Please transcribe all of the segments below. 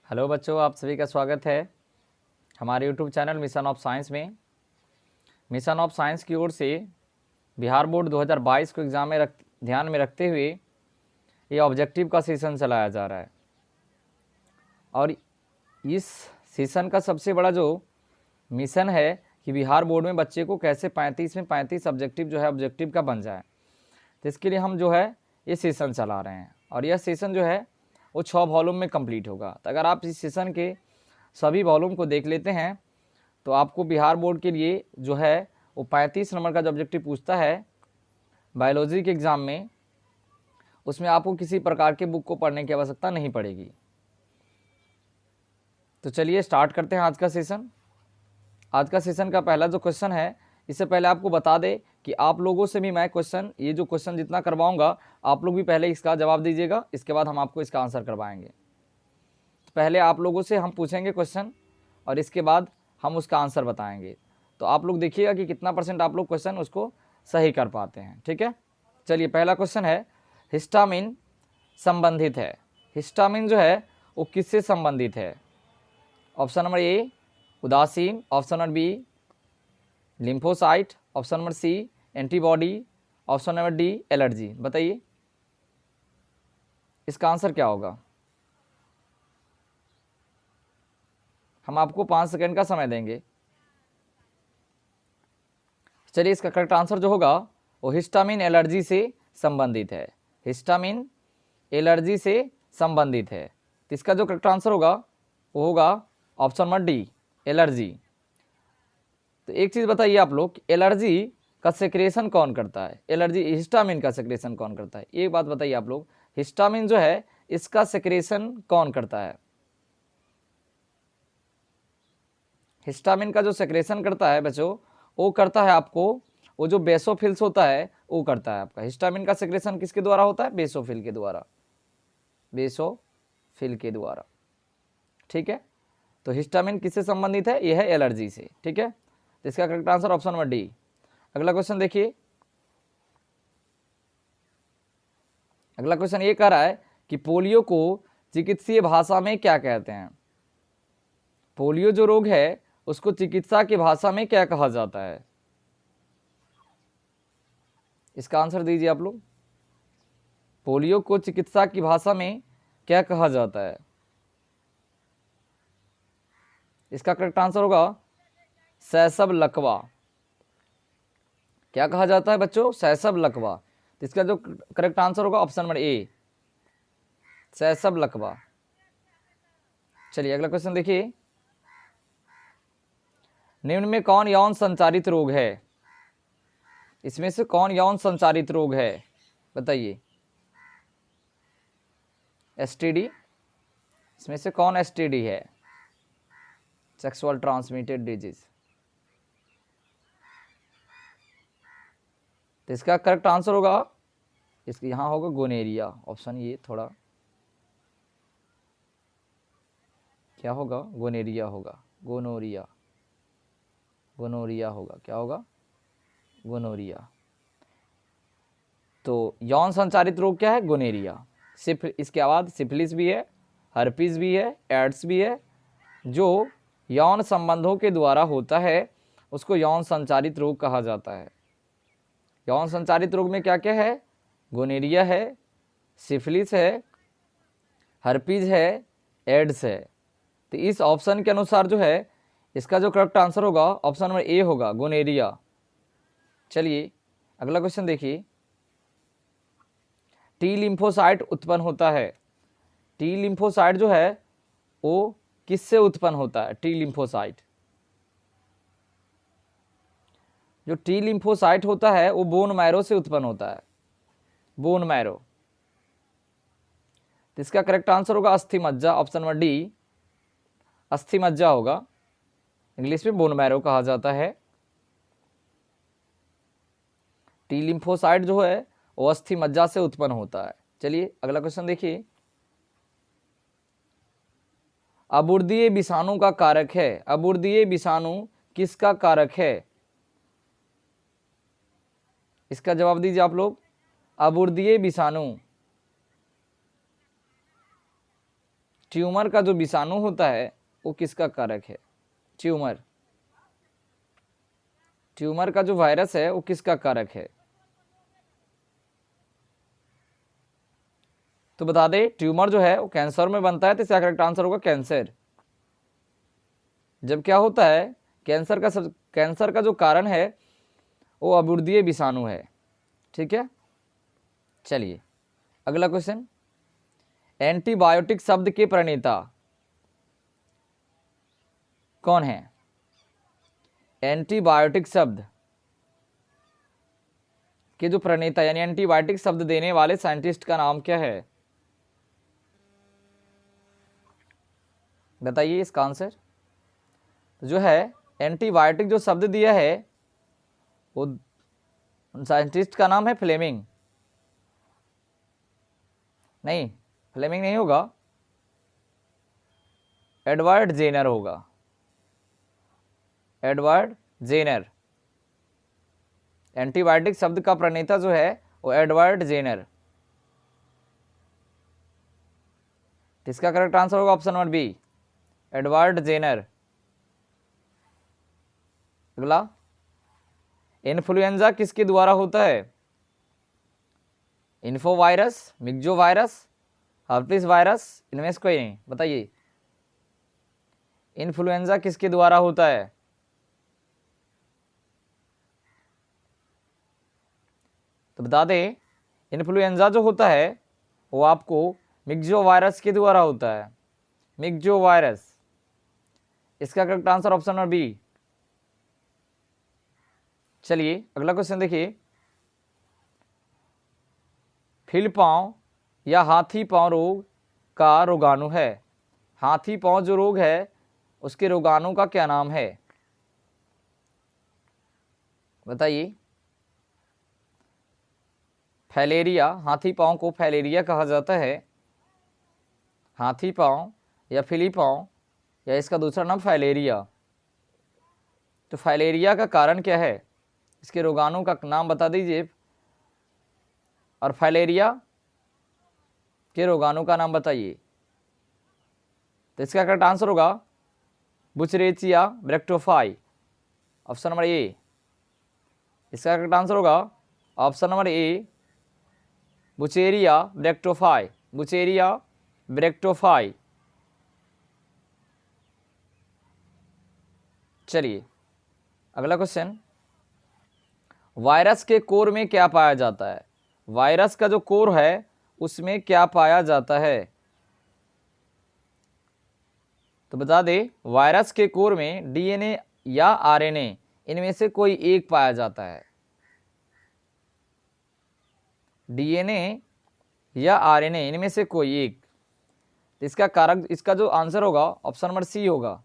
Hello बच्चों, आप सभी का स्वागत है हमारे YouTube channel mission of science में। मिशन ऑफ साइंस की ओर से बिहार बोर्ड 2022 को एग्ज़ाम में ध्यान में रखते हुए ये ऑब्जेक्टिव का सेशन चलाया जा रहा है। और इस सेशन का सबसे बड़ा जो मिशन है कि बिहार बोर्ड में बच्चे को कैसे 35 में 35 ऑब्जेक्टिव जो है ऑब्जेक्टिव का बन जाए। तो इसके लिए हम जो है ये सेशन चला रहे हैं और यह सेशन जो है वो 6 वॉल्यूम में कंप्लीट होगा। तो अगर आप इस सेशन के सभी वॉल्यूम को देख लेते हैं तो आपको बिहार बोर्ड के लिए जो है वो 35 नंबर का जो ऑब्जेक्टिव पूछता है बायोलॉजी के एग्ज़ाम में, उसमें आपको किसी प्रकार के बुक को पढ़ने की आवश्यकता नहीं पड़ेगी। तो चलिए स्टार्ट करते हैं आज का सेशन। आज का सेशन का पहला जो क्वेश्चन है, इससे पहले आपको बता दें कि आप लोगों से भी मैं ये जो क्वेश्चन जितना करवाऊंगा आप लोग भी पहले इसका जवाब दीजिएगा, इसके बाद हम आपको इसका आंसर करवाएंगे। तो पहले आप लोगों से हम पूछेंगे क्वेश्चन और इसके बाद हम उसका आंसर बताएंगे। तो आप लोग देखिएगा कि कितना % आप लोग क्वेश्चन उसको सही कर पाते हैं। ठीक है, चलिए पहला क्वेश्चन है, हिस्टामिन संबंधित है। हिस्टामिन जो है वो किससे संबंधित है? ऑप्शन नंबर ए उदासीन, option number B lymphocyte, option number C antibody, option number D allergy. बताइए इसका आंसर क्या होगा। हम आपको 5 सेकंड का समय देंगे। चलिए इसका करेक्ट आंसर जो होगा वो हिस्टामिन एलर्जी से संबंधित है। हिस्टामिन एलर्जी से संबंधित है। तो इसका जो करेक्ट आंसर होगा वो होगा ऑप्शन नंबर डी एलर्जी। तो एक चीज़ बताइए आप लोग, एलर्जी का सेक्रेशन कौन करता है? एलर्जी हिस्टामिन का सेक्रेशन कौन करता है? एक बात बताइए आप लोग, हिस्टामिन जो है इसका सेक्रेशन कौन करता है? हिस्टामिन का जो सेक्रेशन करता है बच्चों वो करता है आपको वो जो बेसोफिल्स होता है वो करता है आपका। हिस्टामिन का सेक्रेशन किसके द्वारा होता है? बेसोफिल के द्वारा, बेसोफिल के द्वारा। ठीक है, तो हिस्टामिन किससे संबंधित है? यह है एलर्जी से। ठीक है, तो इसका correct answer option number D. अगला क्वेश्चन देखिए, अगला क्वेश्चन ये कह रहा है कि पोलियो को चिकित्सीय भाषा में क्या कहते हैं? पोलियो जो रोग है उसको चिकित्सा की भाषा में क्या कहा जाता है? इसका आंसर दीजिए आप लोग। पोलियो को चिकित्सा की भाषा में क्या कहा जाता है? इसका करेक्ट आंसर होगा शैशव लकवा। क्या कहा जाता है बच्चों? शैशव लकवा। तो इसका जो करेक्ट आंसर होगा ऑप्शन नंबर ए शैशव लकवा। चलिए अगला क्वेश्चन देखिए, निम्न में कौन यौन संचारित रोग है? इसमें से कौन यौन संचारित रोग है? बताइए। एसटीडी, इसमें से कौन एसटीडी है? Sexual transmitted disease. तो इसका करेक्ट आंसर होगा इसके यहाँ होगा गोनेरिया। ऑप्शन ये थोड़ा क्या होगा? गोनेरिया होगा, गोनोरिया, गोनोरिया होगा। क्या होगा? गोनोरिया। तो यौन संचारित रोग क्या है? गोनेरिया। इसके बाद सिफिलिस भी है, हर्पीज भी है, एड्स भी है। जो यौन संबंधों के द्वारा होता है उसको यौन संचारित रोग कहा जाता है। यौन संचारित रोग में क्या क्या है? गोनेरिया है, सिफिलिस है, हर्पीज है, एड्स है। तो इस ऑप्शन के अनुसार जो है इसका जो करेक्ट आंसर होगा ऑप्शन नंबर ए होगा, गोनेरिया। चलिए अगला क्वेश्चन देखिए, टी लिम्फोसाइट उत्पन्न होता है। टी लिम्फोसाइट जो है वो किससे उत्पन्न होता है? टी लिम्फोसाइट, जो टी लिम्फोसाइट होता है वो बोन मैरो से उत्पन्न होता है, बोन मैरो। तो इसका करेक्ट आंसर होगा अस्थि मज्जा, ऑप्शन नंबर डी अस्थि मज्जा होगा। इंग्लिश में बोन मैरो कहा जाता है। टी लिम्फोसाइट जो है वो अस्थि मज्जा से उत्पन्न होता है। चलिए अगला क्वेश्चन देखिए, अबुर्दीय विषाणु का कारक है। अबुर्दीय विषाणु किसका कारक है? इसका जवाब दीजिए आप लोग। अबुर्दीय विषाणु ट्यूमर का जो विषाणु होता है वो किसका कारक है? ट्यूमर का जो वायरस है वो किसका कारक है? तो बता दे, ट्यूमर जो है वो कैंसर में बनता है, तो इसका करेक्ट आंसर होगा कैंसर। जब क्या होता है, कैंसर का जो कारण है वो अबुर्दीय विषाणु है। ठीक है, चलिए अगला क्वेश्चन। एंटीबायोटिक शब्द के प्रणेता कौन है? एंटीबायोटिक शब्द के जो प्रणेता यानी एंटीबायोटिक शब्द देने वाले साइंटिस्ट का नाम क्या है? बताइए इसका आंसर। जो है एंटीबायोटिक जो शब्द दिया है वो साइंटिस्ट का नाम है फ्लेमिंग। नहीं, फ्लेमिंग नहीं होगा, एडवर्ड जेनर होगा। एडवर्ड जेनर, एंटीबायोटिक शब्द का प्रणेता जो है वो एडवर्ड जेनर। इसका करेक्ट आंसर होगा option number B, Edward Jenner. अगला, इन्फ्लुएंजा किसके द्वारा होता है? इन्फो virus, myxo virus, herpes virus, इनमें से कोई नहीं। बताइए इन्फ्लुएंजा किसके द्वारा होता है? तो बता दें, इन्फ्लुएंजा जो होता है वो आपको मिक्जो वायरस के द्वारा होता है, मिक्जो वायरस। इसका correct answer option number B. चलिए अगला क्वेश्चन देखिए। फिल पांव या हाथी पांव रोग का रोगाणु है? हाथी पांव जो रोग है उसके रोगाणु का क्या नाम है? बताइए। फैलेरिया, हाथी पांव को फैलेरिया कहा जाता है। हाथी पांव या फिली पांव या इसका दूसरा नाम फैलेरिया। तो फैलेरिया का कारण क्या है? इसके रोगाणु का नाम बता दीजिए, और फैलेरिया के रोगाणु का नाम बताइए। तो इसका करेक्ट आंसर होगा बुचरेचिया ब्रैक्टोफाई, ऑप्शन नंबर ए। इसका करेक्ट आंसर होगा ऑप्शन नंबर ए, बुचेरिया ब्रैक्टोफाई, बुचेरिया ब्रैक्टोफाई। चलिए अगला क्वेश्चन। वायरस के कोर में क्या पाया जाता है? वायरस का जो कोर है उसमें क्या पाया जाता है? तो बता दे, वायरस के कोर में डीएनए या आरएनए इनमें से कोई एक पाया जाता है। डीएनए या आरएनए इनमें से कोई एक। इसका कारक, इसका जो आंसर होगा ऑप्शन नंबर सी होगा।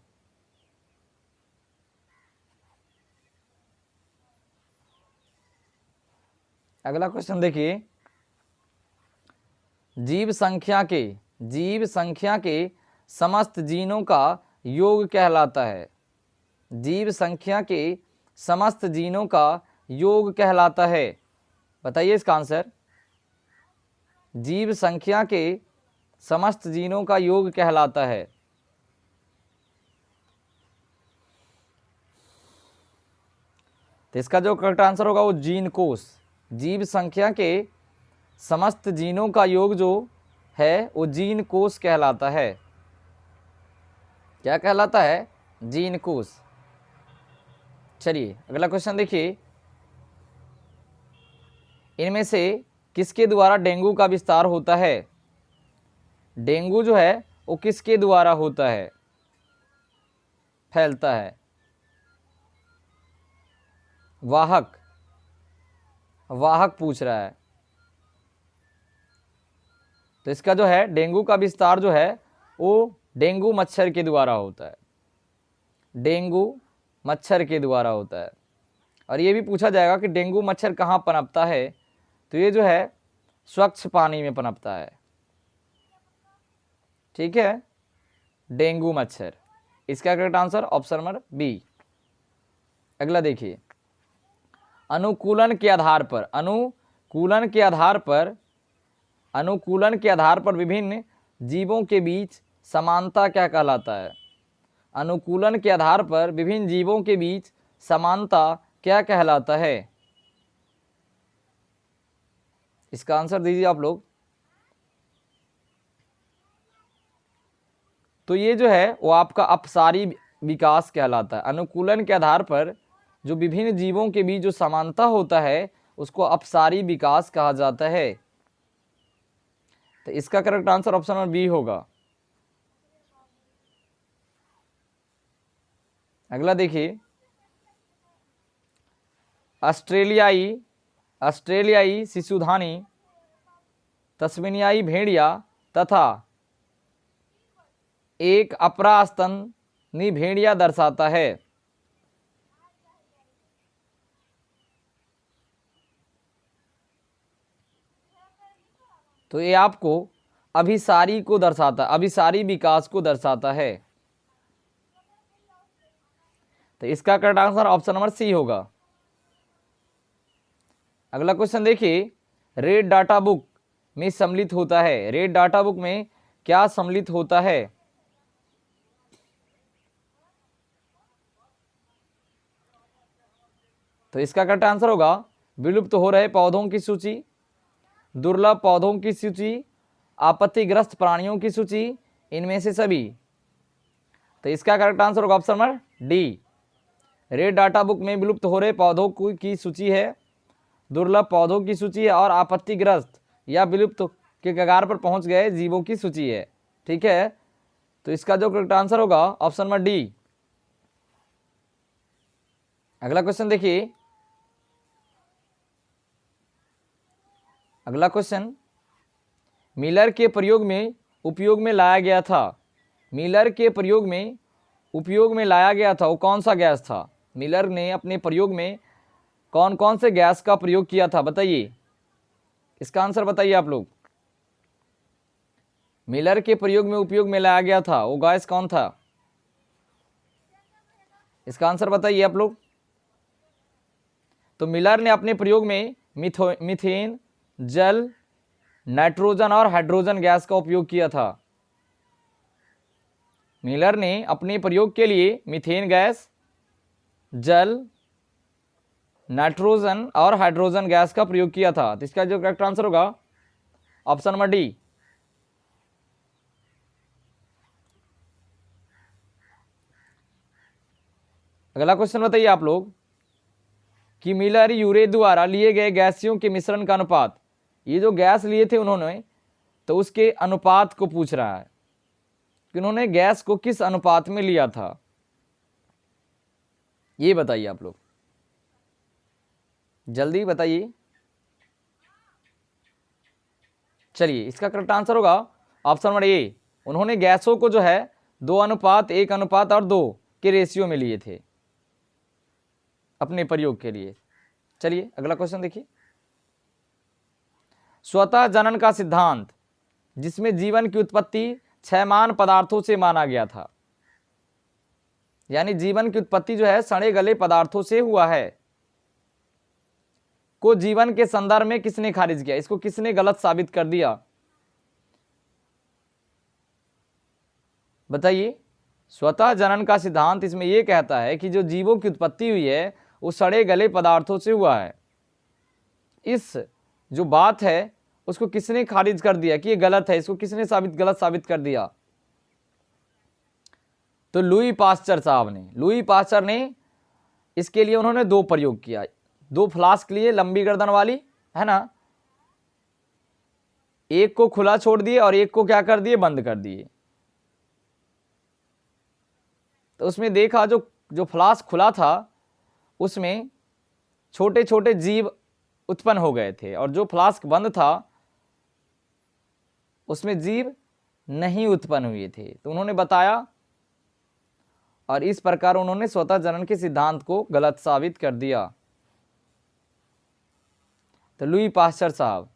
अगला क्वेश्चन देखिए। जीव संख्या के समस्त जीनों का योग कहलाता है। जीव संख्या के समस्त जीनों का योग कहलाता है। बताइए इसका आंसर। जीव संख्या के समस्त जीनों का योग कहलाता है। तो इसका जो करेक्ट आंसर होगा वो जीन कोष। जीव संख्या के समस्त जीनों का योग जो है वो जीन कोष कहलाता है। क्या कहलाता है? जीन कोष। चलिए अगला क्वेश्चन देखिए। इनमें से किसके द्वारा डेंगू का विस्तार होता है? डेंगू जो है वो किसके द्वारा होता है, फैलता है? वाहक, वाहक पूछ रहा है। तो इसका जो है डेंगू का विस्तार जो है वो डेंगू मच्छर के द्वारा होता है। डेंगू मच्छर के द्वारा होता है। और ये भी पूछा जाएगा कि डेंगू मच्छर कहाँ पनपता है? तो ये जो है स्वच्छ पानी में पनपता है। ठीक है, डेंगू मच्छर। इसका correct answer option number B. अगला देखिए। अनुकूलन के आधार पर विभिन्न जीवों के बीच समानता क्या कहलाता है? अनुकूलन के आधार पर विभिन्न जीवों के बीच समानता क्या कहलाता है? इसका आंसर दीजिए आप लोग। तो ये जो है वो आपका अपसारी विकास कहलाता है। अनुकूलन के आधार पर जो विभिन्न जीवों के बीच जो समानता होता है उसको अपसारी विकास कहा जाता है। तो इसका correct answer option number B होगा। अगला देखिए, ऑस्ट्रेलियाई शिशुधानी, तस्मेनियाई भेड़िया तथा एक अपरास्तनी भेड़िया दर्शाता है। तो ये आपको अभिसारी को दर्शाता, अभिसारी विकास को दर्शाता है। तो इसका correct answer option number C होगा। अगला क्वेश्चन देखिए, रेड डाटा बुक में सम्मिलित होता है। रेड डाटा बुक में क्या सम्मिलित होता है? तो इसका करेक्ट आंसर होगा विलुप्त हो रहे पौधों की सूची, दुर्लभ पौधों की सूची, आपत्तिग्रस्त प्राणियों की सूची, इनमें से सभी। तो इसका करेक्ट आंसर होगा option number D. Red data book में विलुप्त हो रहे पौधों की सूची है, दुर्लभ पौधों की सूची है और आपत्तिग्रस्त या विलुप्त के कगार पर पहुंच गए जीवों की सूची है। ठीक है, तो इसका जो करेक्ट आंसर होगा ऑप्शन नंबर डी। अगला क्वेश्चन देखिए, अगला क्वेश्चन मिलर के उपयोग में लाया गया था। मिलर के उपयोग में लाया गया था वो कौन सा गैस था? मिलर ने अपने प्रयोग में कौन कौन से गैस का प्रयोग किया था, बताइए। इसका आंसर बताइए आप लोग। मिलर के उपयोग में लाया गया था वो गैस कौन था? इसका आंसर बताइए आप लोग। तो मिलर ने अपने प्रयोग में मीथेन, जल, नाइट्रोजन और हाइड्रोजन गैस का उपयोग किया था। मिलर ने अपने प्रयोग के लिए मीथेन गैस, जल, नाइट्रोजन और हाइड्रोजन गैस का प्रयोग किया था। तो इसका जो करेक्ट आंसर होगा ऑप्शन नंबर डी। अगला क्वेश्चन बताइए आप लोग कि मिलर यूरे द्वारा लिए गए गैसियों के मिश्रण का अनुपात, ये जो गैस लिए थे उन्होंने तो उसके अनुपात को पूछ रहा है कि उन्होंने गैस को किस अनुपात में लिया था, ये बताइए आप लोग, जल्दी बताइए। चलिए, इसका करेक्ट आंसर होगा ऑप्शन नंबर ए। उन्होंने गैसों को जो है 2:1:2 के रेशियो में लिए थे अपने प्रयोग के लिए। चलिए अगला क्वेश्चन देखिए, स्वतः जनन का सिद्धांत जिसमें जीवन की उत्पत्ति क्षयमान पदार्थों से माना गया था, यानी जीवन की उत्पत्ति जो है सड़े गले पदार्थों से हुआ है, को जीवन के संदर्भ में किसने खारिज किया? इसको किसने गलत साबित कर दिया, बताइए। स्वतः जनन का सिद्धांत इसमें यह कहता है कि जो जीवों की उत्पत्ति हुई है वो सड़े गले पदार्थों से हुआ है। इस जो बात है उसको किसने खारिज कर दिया कि ये गलत है? इसको किसने गलत साबित कर दिया? तो लुई पास्चर साहब ने। लुई पास्चर ने इसके लिए उन्होंने 2 प्रयोग किया, 2 फ्लास्क लिए लंबी गर्दन वाली, है ना, एक को खुला छोड़ दिए और एक को क्या कर दिए, बंद कर दिए। तो उसमें देखा जो फ्लास्क खुला था उसमें छोटे छोटे जीव उत्पन्न हो गए थे और जो फ्लास्क बंद था उसमें जीव नहीं उत्पन्न हुए थे। तो उन्होंने बताया और इस प्रकार उन्होंने स्वतः जनन के सिद्धांत को गलत साबित कर दिया। तो लुई पास्चर साहब,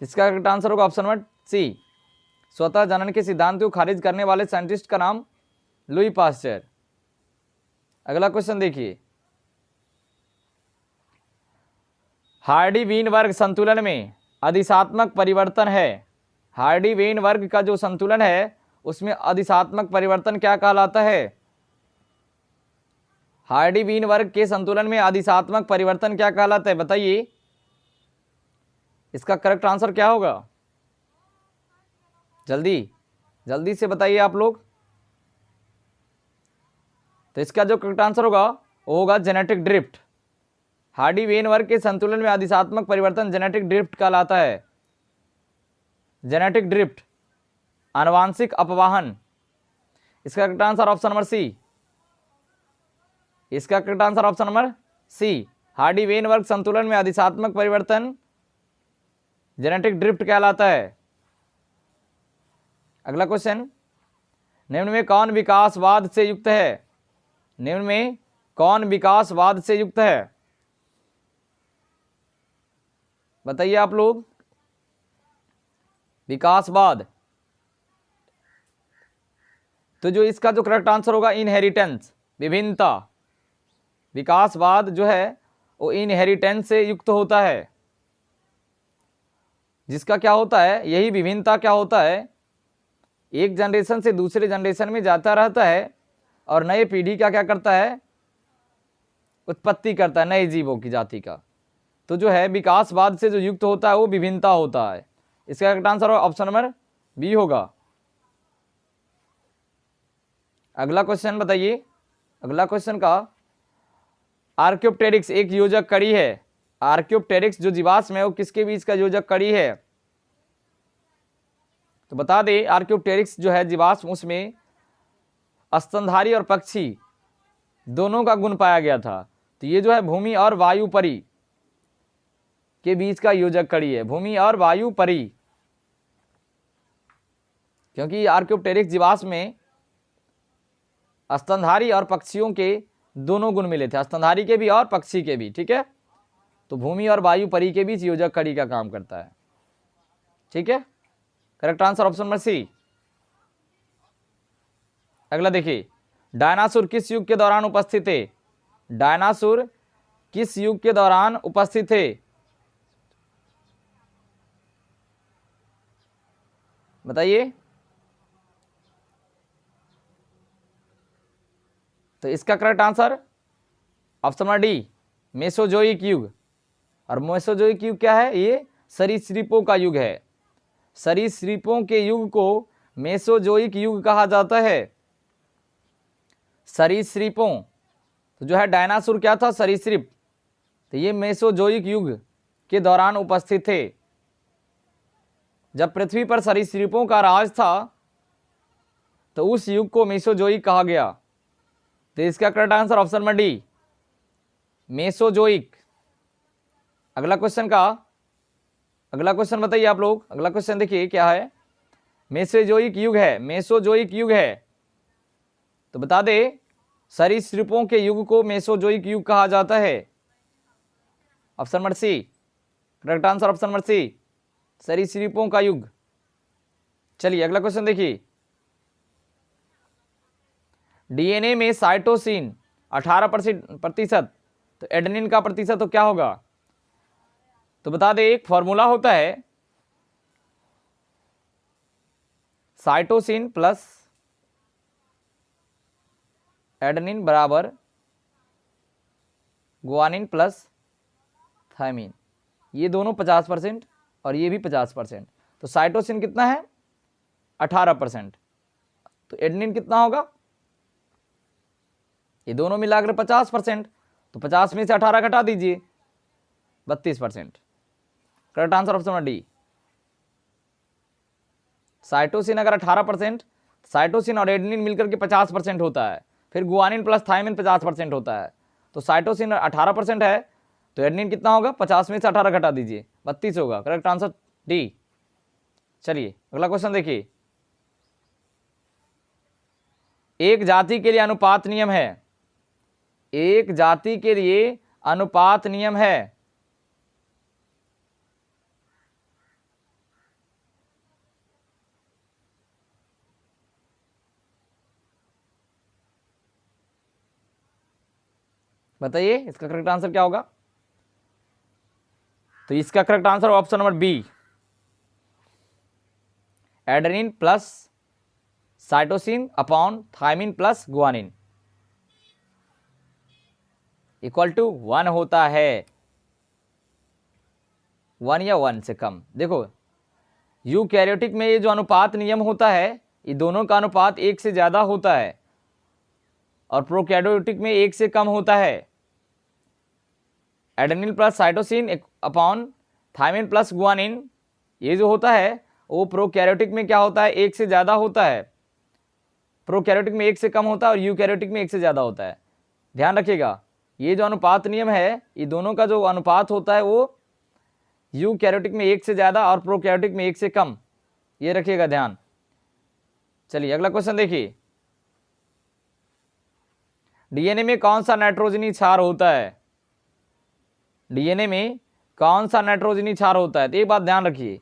इसका करेक्ट आंसर होगा ऑप्शन नंबर सी। स्वतः जनन के सिद्धांत को खारिज करने वाले साइंटिस्ट का नाम लुई पास्चर। अगला क्वेश्चन देखिए, हार्डी वीनबर्ग संतुलन में अधिशात्मक परिवर्तन है। हार्डी वेन वर्ग का जो संतुलन है उसमें अधिशात्मक परिवर्तन क्या कहलाता है? हार्डी वेन वर्ग के संतुलन में अधिशात्मक परिवर्तन क्या कहलाता है, बताइए। इसका करेक्ट आंसर क्या होगा? जल्दी जल्दी से बताइए आप लोग। तो इसका जो करेक्ट आंसर होगा वो होगा जेनेटिक ड्रिफ्ट। हार्डी वेन वर्ग के संतुलन में अधिशात्मक परिवर्तन जेनेटिक ड्रिफ्ट कहलाता है। जेनेटिक ड्रिफ्ट, आनुवांशिक अपवाहन। इसका correct answer option number C. इसका correct answer option number C. Hardy Weinberg संतुलन में अधिशात्मक परिवर्तन जेनेटिक ड्रिफ्ट कहलाता है। अगला क्वेश्चन, निम्न में कौन विकासवाद से युक्त है? निम्न में कौन विकासवाद से युक्त है, बताइए आप लोग। विकासवाद, तो जो इसका जो करेक्ट आंसर होगा इनहेरिटेंस, विभिन्नता। विकासवाद जो है वो इनहेरिटेंस से युक्त होता है, जिसका क्या होता है, यही विभिन्नता क्या होता है, एक जनरेशन से दूसरे जनरेशन में जाता रहता है और नए पीढ़ी का क्या करता है, उत्पत्ति करता है नए जीवों की जाति का। तो जो है विकासवाद से जो युक्त होता है वो विभिन्नता होता है। इसका correct answer option number B होगा। अगला क्वेश्चन बताइए। अगला क्वेश्चन का, आर्क्योप्टेरिक्स एक योजक कड़ी है। आर्क्योप्टेरिक्स जो जीवाश्म है वो किसके बीच का योजक कड़ी है? तो बता दें, आर्क्योप्टेरिक्स जो है जीवाश्म, उसमें स्तनधारी और पक्षी दोनों का गुण पाया गया था। तो ये जो है भूमि और वायु परी के बीच का योजक कड़ी है, भूमि और वायु परी। क्योंकि आर्क्योप्टेरिक्स जीवाश्म में स्तनधारी और पक्षियों के दोनों गुण मिले थे, स्तनधारी के भी और पक्षी के भी, ठीक है। तो भूमि और वायु परी के बीच योजक कड़ी का काम करता है, ठीक है। Correct answer option number C. अगला देखिए, डायनासोर किस युग के दौरान उपस्थित थे? डायनासोर किस युग के दौरान उपस्थित थे, बताइए। तो इसका correct answer option number D, Mesozoic युग। और मेसोजोइक युग क्या है? ये सरीसृपों का युग है। सरीसृपों के युग को मेसोजोइक युग कहा जाता है। सरीसृपों, तो जो है डायनासोर क्या था? सरीसृप। तो ये मेसोजोइक युग के दौरान उपस्थित थे। जब पृथ्वी पर सरीसृपों का राज था तो उस युग को मेसोजोइक कहा गया। तो इसका correct answer option number D, Mesozoic. अगला क्वेश्चन का, अगला क्वेश्चन बताइए आप लोग। अगला क्वेश्चन देखिए क्या है, मेसोजोइक युग है, मेसोजोइक युग है। तो बता दे, सरीसृपों के युग को मेसोजोइक युग कहा जाता है। Option number C, correct answer option number C, सरीसृपों का युग। चलिए अगला क्वेश्चन देखिए, डीएनए में साइटोसिन 18%, तो एडेनिन का प्रतिशत तो क्या होगा? तो बता दे, एक फॉर्मूला होता है, साइटोसिन प्लस एडेनिन बराबर गुआनिन प्लस थायमिन। ये दोनों 50% और ये भी 50%। तो साइटोसिन कितना है? 18%। तो एडेनिन कितना होगा? ये दोनों मिलाकर 50%। तो 50 में से 18 घटा दीजिए, 32%। Correct answer option number D. Cytosine अगर 18%, साइटोसिन और एडेनिन मिलकर के 50% होता है, फिर गुआनिन प्लस थायमिन 50% होता है। तो साइटोसिन 18% है, तो एडेनिन कितना होगा? 50 में से 18 घटा दीजिए, 32 होगा। Correct answer D. चलिए अगला क्वेश्चन देखिए, एक जाति के लिए अनुपात नियम है। एक जाति के लिए अनुपात नियम है। बताइए इसका करेक्ट आंसर क्या होगा? तो इसका correct answer option number B, adenine plus cytosine upon thymine plus guanine equal to 1 होता है, 1 या 1 से कम। देखो यूकैरियोटिक में ये जो अनुपात नियम होता है, ये दोनों का अनुपात 1 से ज़्यादा होता है और प्रोकैरियोटिक में 1 से कम होता है। Adenine plus cytosine upon thymine plus guanine ये जो होता है वो प्रोकैरियोटिक में क्या होता है, 1 से ज़्यादा होता है। प्रोकैरियोटिक में 1 से कम होता है और यूकैरियोटिक में 1 से ज़्यादा होता है। ध्यान रखिएगा, ये जो अनुपात नियम है, ये दोनों का जो अनुपात होता है वो यूकैरियोटिक में 1 से ज़्यादा और प्रोकैरियोटिक में 1 से कम, ये रखिएगा ध्यान। चलिए अगला क्वेश्चन देखिए, डीएनए में कौन सा नाइट्रोजनी क्षार होता है? डीएनए में कौन सा नाइट्रोजनी क्षार होता है? तो एक बात ध्यान रखिए,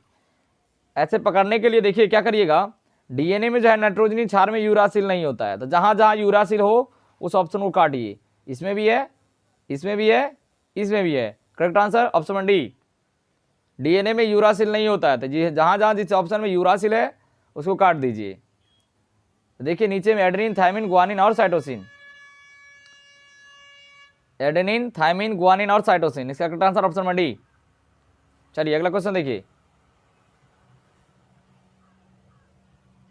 ऐसे पकड़ने के लिए देखिए क्या करिएगा, डीएनए में जो है नाइट्रोजनी क्षार में यूरासिल नहीं होता है, तो जहां जहां यूरासिल हो उस ऑप्शन को काटिए। इसमें भी है, इसमें भी है, इसमें भी है। Correct answer option one D, DNA में यूरासिल नहीं होता है, तो जहां जहां जिस ऑप्शन में यूरासिल है उसको काट दीजिए। देखिए नीचे में एडेनिन, थायमिन, गुआनिन और साइटोसिन, एडेनिन, थायमिन, गुआनिन और साइटोसिन, इसका correct answer option one D. चलिए अगला क्वेश्चन देखिए,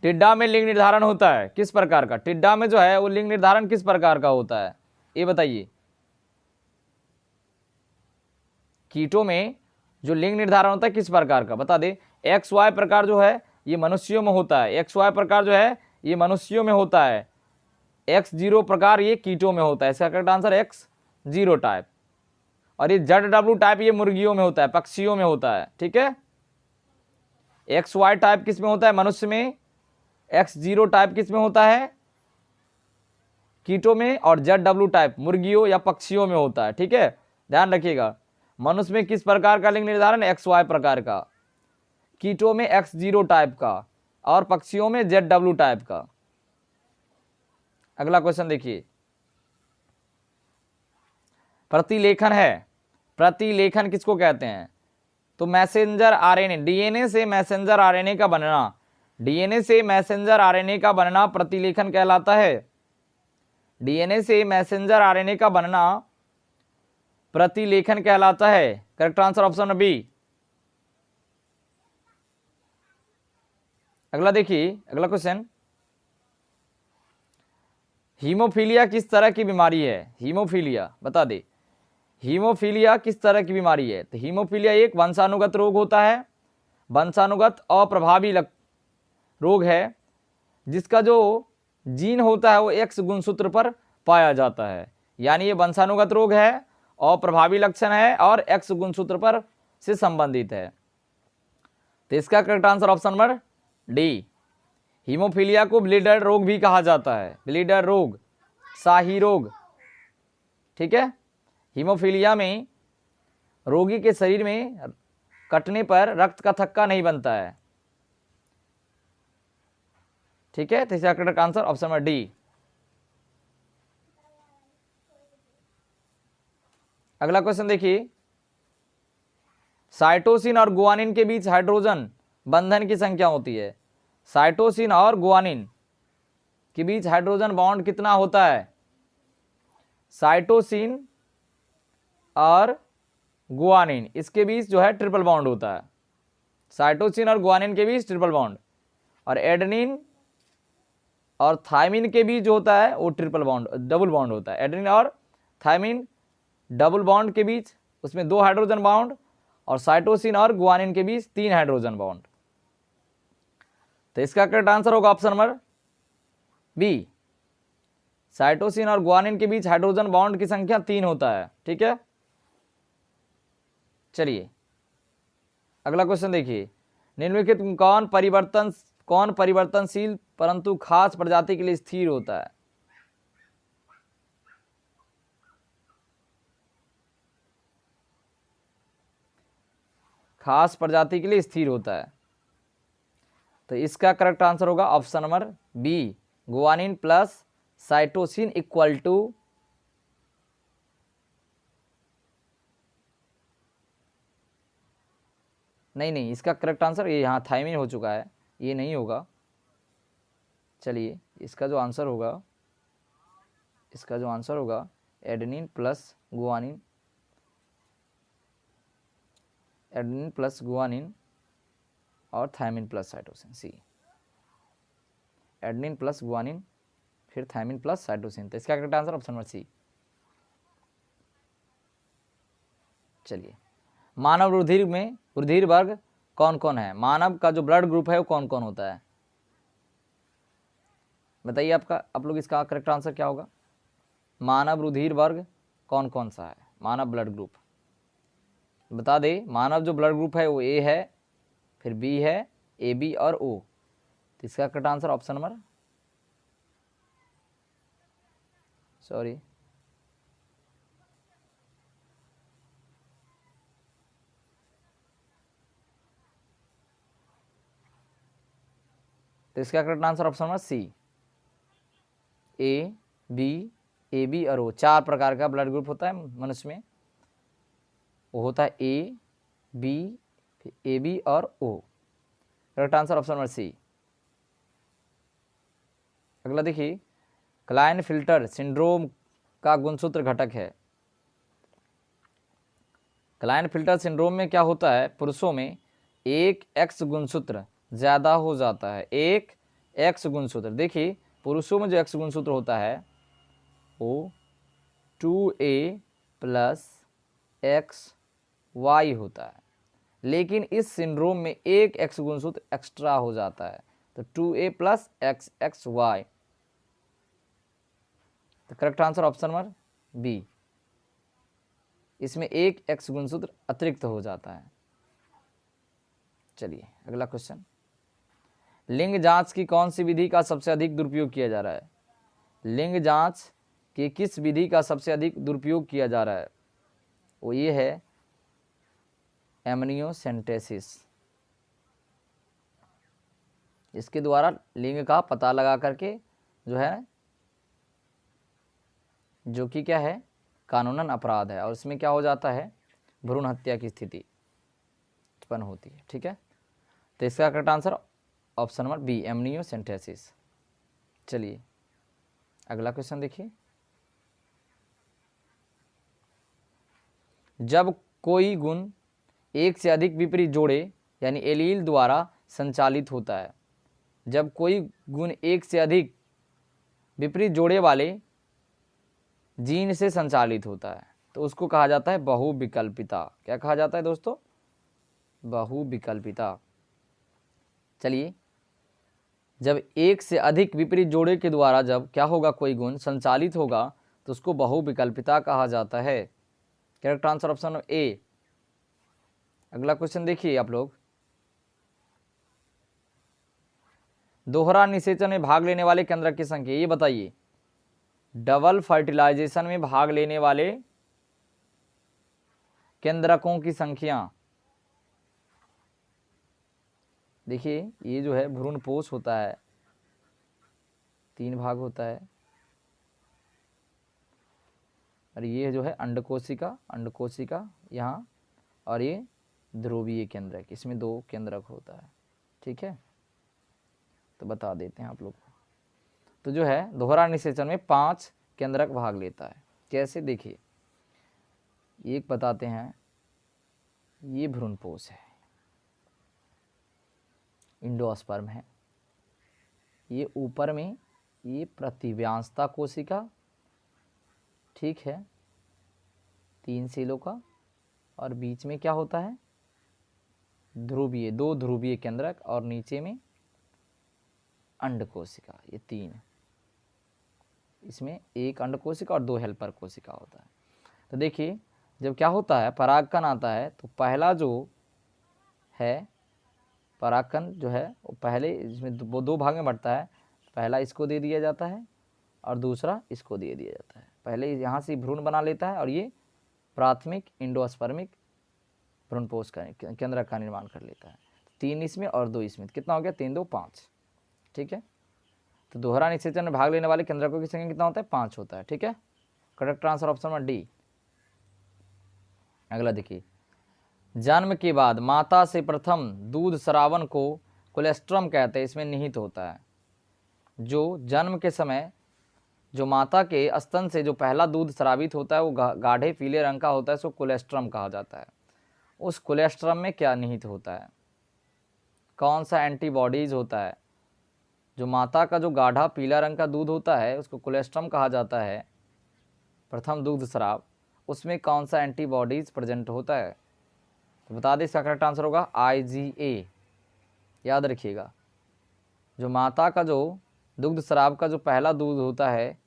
टिड्डा में लिंग निर्धारण होता है किस प्रकार का? टिड्डा में जो है वो लिंग निर्धारण किस प्रकार का होता है, ये बताइए। कीटों में जो लिंग निर्धारण होता है किस प्रकार का, बता दे। एक्स वाई प्रकार जो है ये मनुष्यों में होता है, एक्स वाई प्रकार जो है ये मनुष्यों में होता है, एक्स जीरो प्रकार ये कीटों में होता है, इसका correct answer x zero type. और ये जेड डब्ल्यू टाइप ये मुर्गियों में होता है, पक्षियों में होता है, ठीक है। एक्स वाई टाइप किस में होता है? मनुष्य में। एक्स जीरो टाइप किस में होता है? कीटों में। और जेड डब्ल्यू टाइप मुर्गियों या पक्षियों में होता है, ठीक है। ध्यान रखिएगा, मनुष्य में किस प्रकार का लिंग निर्धारण? एक्स वाई प्रकार का, कीटों में एक्स जीरो टाइप का और पक्षियों में जेड डब्ल्यू टाइप का। अगला क्वेश्चन देखिए, प्रतिलेखन है, प्रतिलेखन किसको कहते हैं? तो मैसेंजर आरएनए, डीएनए से मैसेंजर आरएनए का बनना, डीएनए से मैसेंजर आरएनए का बनना प्रतिलेखन कहलाता है। डीएनए से मैसेंजर आरएनए का बनना प्रतिलेखन कहलाता है। Correct answer option B. अगला देखिए, अगला क्वेश्चन, हीमोफीलिया किस तरह की बीमारी है? हीमोफीलिया बता दे, हीमोफीलिया किस तरह की बीमारी है? तो हीमोफीलिया एक वंशानुगत रोग होता है, वंशानुगत अप्रभावी रोग है, जिसका जो जीन होता है वो एक्स गुणसूत्र पर पाया जाता है। यानी ये वंशानुगत रोग है, अप्रभावी लक्षण है और एक्स गुणसूत्र पर से संबंधित है। तो इसका correct answer option number D. Haemophilia को ब्लीडर रोग भी कहा जाता है, ब्लीडर रोग, शाही रोग, ठीक है। हीमोफीलिया में रोगी के शरीर में कटने पर रक्त का थक्का नहीं बनता है, ठीक है। तो इसका correct answer option number D. अगला क्वेश्चन देखिए, साइटोसिन और गुआनिन के बीच हाइड्रोजन बंधन की संख्या होती है। साइटोसिन और गुआनिन के बीच हाइड्रोजन बॉन्ड कितना होता है? साइटोसिन और गुआनिन इसके बीच जो है ट्रिपल बॉन्ड होता है। साइटोसिन और गुआनिन के बीच ट्रिपल बॉन्ड, और एडेनिन और थायमिन के बीच जो होता है वो ट्रिपल बॉन्ड, डबल बॉन्ड होता है। एडेनिन और थायमिन डबल बॉन्ड के बीच उसमें 2 हाइड्रोजन बॉन्ड, और साइटोसिन और गुआनिन के बीच 3 हाइड्रोजन बॉन्ड। तो इसका करेक्ट आंसर होगा ऑप्शन नंबर बी। साइटोसिन और गुआनिन के बीच हाइड्रोजन बॉन्ड की संख्या 3 होता है, ठीक है। चलिए अगला क्वेश्चन देखिए, निम्नलिखित कौन परिवर्तनशील परंतु खास प्रजाति के लिए स्थिर होता है? खास प्रजाति के लिए स्थिर होता है, तो इसका करेक्ट आंसर होगा option number B, guanine plus cytosine equal to नहीं, इसका करेक्ट आंसर ये यहाँ थायमिन हो चुका है। ये नहीं होगा। चलिए इसका जो आंसर होगा, adenine plus guanine, adenine plus guanine और thymine plus cytosine, C. Adenine plus guanine फिर थायमिन प्लस साइटोसिन, तो इसका correct answer option number C. चलिए मानव रुधिर में रुधिर वर्ग कौन कौन है? मानव का जो ब्लड ग्रुप है वो कौन कौन होता है? बताइए आप लोग इसका करेक्ट आंसर क्या होगा? मानव रुधिर वर्ग कौन कौन सा है? मानव ब्लड ग्रुप बता दे। मानव जो ब्लड ग्रुप है वो ए है, फिर बी है, ए बी और ओ। तो इसका correct answer option number, sorry, तो इसका correct answer option number C, A B और ओ। 4 प्रकार का ब्लड ग्रुप होता है मनुष्य में, वो होता है ए बी और O. Correct answer option number C. अगला देखिए, क्लाइनफिल्टर सिंड्रोम का गुणसूत्र घटक है। क्लाइनफिल्टर सिंड्रोम में क्या होता है? पुरुषों में एक एक्स गुणसूत्र ज़्यादा हो जाता है, एक एक्स गुणसूत्र। देखिए पुरुषों में जो एक्स गुणसूत्र होता है वो 2A प्लस XY होता है, लेकिन इस सिंड्रोम में एक एक्स गुणसूत्र एक्स्ट्रा हो जाता है, तो 2A प्लस XXY। तो correct answer option number B, इसमें एक एक्स गुणसूत्र अतिरिक्त हो जाता है। चलिए अगला क्वेश्चन, लिंग जांच की कौन सी विधि का सबसे अधिक दुरुपयोग किया जा रहा है? लिंग जांच की किस विधि का सबसे अधिक दुरुपयोग किया जा रहा है? वो ये है एमनियोसेंटेसिस। इसके द्वारा लिंग का पता लगा करके जो है, जो कि क्या है, कानूनन अपराध है, और इसमें क्या हो जाता है, भ्रूण हत्या की स्थिति उत्पन्न होती है। ठीक है, तो इसका correct answer option number B, amniocentesis. चलिए अगला क्वेश्चन देखिए, जब कोई गुण एक से अधिक विपरीत जोड़े यानी एलील द्वारा संचालित होता है, जब कोई गुण एक से अधिक विपरीत जोड़े वाले जीन से संचालित होता है तो उसको कहा जाता है बहुविकल्पिता। क्या कहा जाता है दोस्तों? बहुविकल्पिता। चलिए, जब एक से अधिक विपरीत जोड़े के द्वारा जब क्या होगा, कोई गुण संचालित होगा तो उसको बहुविकल्पिता कहा जाता है। Correct answer option A. अगला क्वेश्चन देखिए आप लोग, दोहरा निषेचन में भाग लेने वाले केंद्रक की संख्या ये बताइए। डबल फर्टिलाइजेशन में भाग लेने वाले केंद्रकों की संख्या, देखिए ये जो है भ्रूणपोष होता है, 3 भाग होता है, और ये जो है अंडकोशिका यहाँ, और ये ध्रुवीय केंद्रक, इसमें 2 केंद्रक होता है। ठीक है, तो बता देते हैं आप लोग को। तो जो है दोहरा निषेचन में 5 केंद्रक भाग लेता है। कैसे? देखिए एक बताते हैं, ये भ्रूणपोष है, इंडोस्पर्म है, ये ऊपर में ये प्रतिव्यांसता कोशिका, ठीक है, 3 सेलों का, और बीच में क्या होता है, ध्रुवीय, 2 ध्रुवीय केंद्रक, और नीचे में अंड कोशिका, ये 3। इसमें 1 अंड कोशिका और 2 हेल्पर कोशिका होता है। तो देखिए जब क्या होता है, परागकण आता है, तो पहला जो है परागकण जो है वो पहले इसमें वो 2 भाग में बढ़ता है, पहला इसको दे दिया जाता है और दूसरा इसको दे दिया जाता है। पहले यहाँ से भ्रूण बना लेता है और ये प्राथमिक इंडोस्पर्मिक भ्रूणपोष का केंद्रक का निर्माण कर लेता है। 3 इसमें और 2 इसमें, कितना हो गया, 3 2 5। ठीक है, तो दोहरा निषेचन में भाग लेने वाले केंद्रकों की संख्या कितना होता है, 5 होता है। ठीक है, correct answer option number D. अगला देखिए, जन्म के बाद माता से प्रथम दूध स्रावन को कोलेस्ट्रम कहते हैं, इसमें निहित होता है। जो जन्म के समय जो माता के स्तन से जो पहला दूध स्रावित होता है वो गाढ़े पीले रंग का होता है, इसको कोलेस्ट्रम कहा जाता है। उस कोलेस्ट्रम में क्या निहित होता है, कौन सा एंटीबॉडीज होता है? जो माता का जो गाढ़ा पीला रंग का दूध होता है उसको कोलेस्ट्रम कहा जाता है, प्रथम दूध स्राव, उसमें कौन सा एंटीबॉडीज प्रेजेंट होता है? तो बता दें, इसका करेक्ट आंसर होगा IgA। याद रखिएगा, जो माता का जो दुग्ध स्राव का जो पहला दूध होता है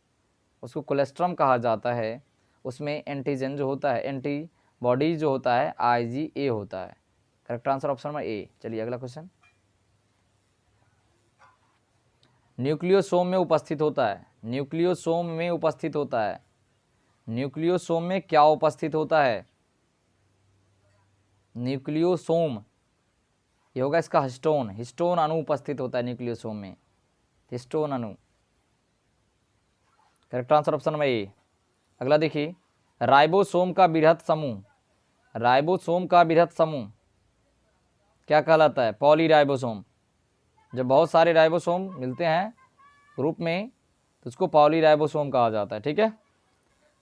उसको कोलेस्ट्रम कहा जाता है, उसमें एंटीजन जो होता है, एंटीबॉडीज जो होता है IgA होता है। करेक्ट आंसर ऑप्शन नंबर ए। चलिए अगला क्वेश्चन। न्यूक्लियोसोम में उपस्थित होता है, न्यूक्लियोसोम में उपस्थित होता है, न्यूक्लियोसोम में क्या उपस्थित होता है? न्यूक्लियोसोम ये होगा इसका हिस्टोन, हिस्टोन अणु उपस्थित होता है न्यूक्लियोसोम में, हिस्टोन अणु। करेक्ट आंसर ऑप्शन नंबर ए। अगला देखिए, राइबोसोम का बृहत समूह, राइबोसोम का बृहत समूह क्या कहलाता है? पॉलीराइबोसोम। जब बहुत सारे राइबोसोम मिलते हैं ग्रुप में तो उसको पॉलीराइबोसोम कहा जाता है। ठीक है,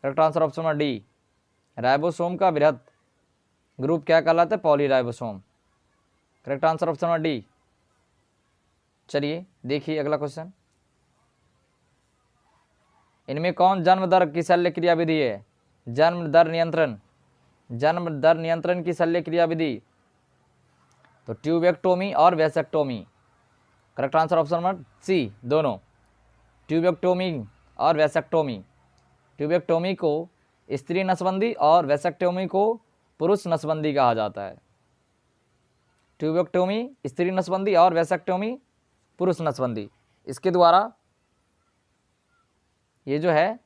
correct answer option number D. Ribosome का बृहत ग्रुप क्या कहलाता है? Polyribosome. Correct answer option number D. चलिए देखिए अगला क्वेश्चन। इनमें कौन जन्म दर की शल्य क्रिया विधि है? जन्म दर नियंत्रण, जन्म दर नियंत्रण की शल्य क्रिया विधि, तो ट्यूबेक्टोमी और vasectomy. Correct answer option number C, दोनों, ट्यूबेक्टोमी और वैसेक्टोमी। ट्यूबेक्टोमी को स्त्री नसबंदी और वैसेक्टोमी को पुरुष नसबंदी कहा जाता है। ट्यूबेक्टोमी स्त्री नसबंदी और वैसेक्टोमी पुरुष नसबंदी, इसके द्वारा ये जो है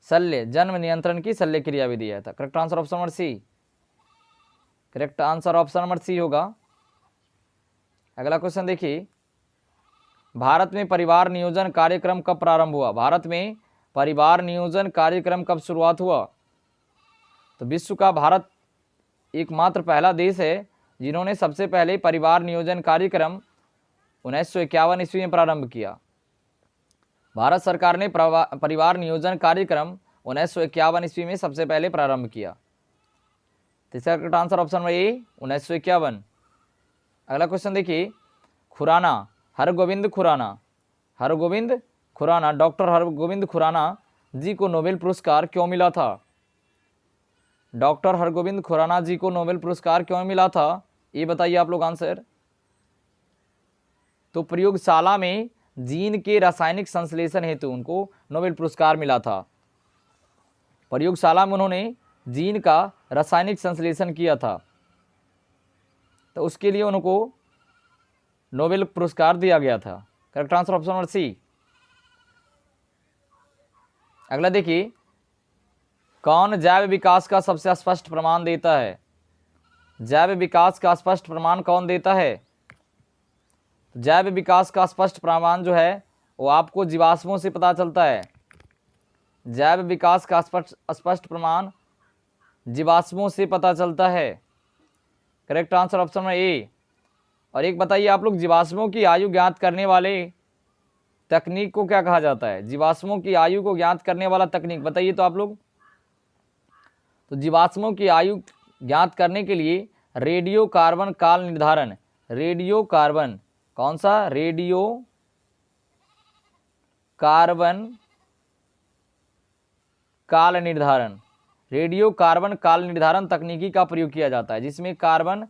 शल्य जन्म नियंत्रण की शल्य क्रिया विधि है। Correct answer option number C, correct answer option number C होगा। अगला क्वेश्चन देखिए, भारत में परिवार नियोजन कार्यक्रम कब प्रारंभ हुआ? भारत में परिवार नियोजन कार्यक्रम कब शुरुआत हुआ? तो विश्व का भारत एकमात्र पहला देश है जिन्होंने सबसे पहले परिवार नियोजन कार्यक्रम 1951 ईस्वी में प्रारंभ किया। भारत सरकार ने परिवार नियोजन कार्यक्रम 1951 ईस्वी में सबसे पहले प्रारंभ किया। तीसरा करेक्ट आंसर ऑप्शन नंबर ए, 1951। अगला क्वेश्चन देखिए, खुराना, हरगोविंद खुराना, हरगोविंद खुराना, डॉक्टर हरगोविंद खुराना जी को नोबेल पुरस्कार क्यों मिला था? डॉक्टर हरगोविंद खुराना जी को नोबेल पुरस्कार क्यों मिला था, ये बताइए आप लोग आंसर। तो प्रयोगशाला में जीन के रासायनिक संश्लेषण हेतु उनको नोबेल पुरस्कार मिला था। प्रयोगशाला में उन्होंने जीन का रासायनिक संश्लेषण किया था, तो उसके लिए उनको नोबेल पुरस्कार दिया गया था। Correct answer option number C. अगला देखिए, कौन जैव विकास का सबसे स्पष्ट प्रमाण देता है? जैव विकास का स्पष्ट प्रमाण कौन देता है? जैव विकास का स्पष्ट प्रमाण जो है वो आपको जीवाश्मों से पता चलता है। जैव विकास का स्पष्ट प्रमाण जीवाश्मों से पता चलता है। करेक्ट आंसर ऑप्शन नंबर ए। और एक बताइए आप लोग, जीवाश्मों की आयु ज्ञात करने वाले तकनीक को क्या कहा जाता है? जीवाश्मों की आयु को ज्ञात करने वाला तकनीक बताइए तो आप लोग। तो जीवाश्मों की आयु ज्ञात करने के लिए रेडियो कार्बन काल निर्धारण, रेडियो कार्बन, कौन सा? रेडियो कार्बन काल निर्धारण, रेडियो कार्बन काल निर्धारण तकनीकी का प्रयोग किया जाता है, जिसमें कार्बन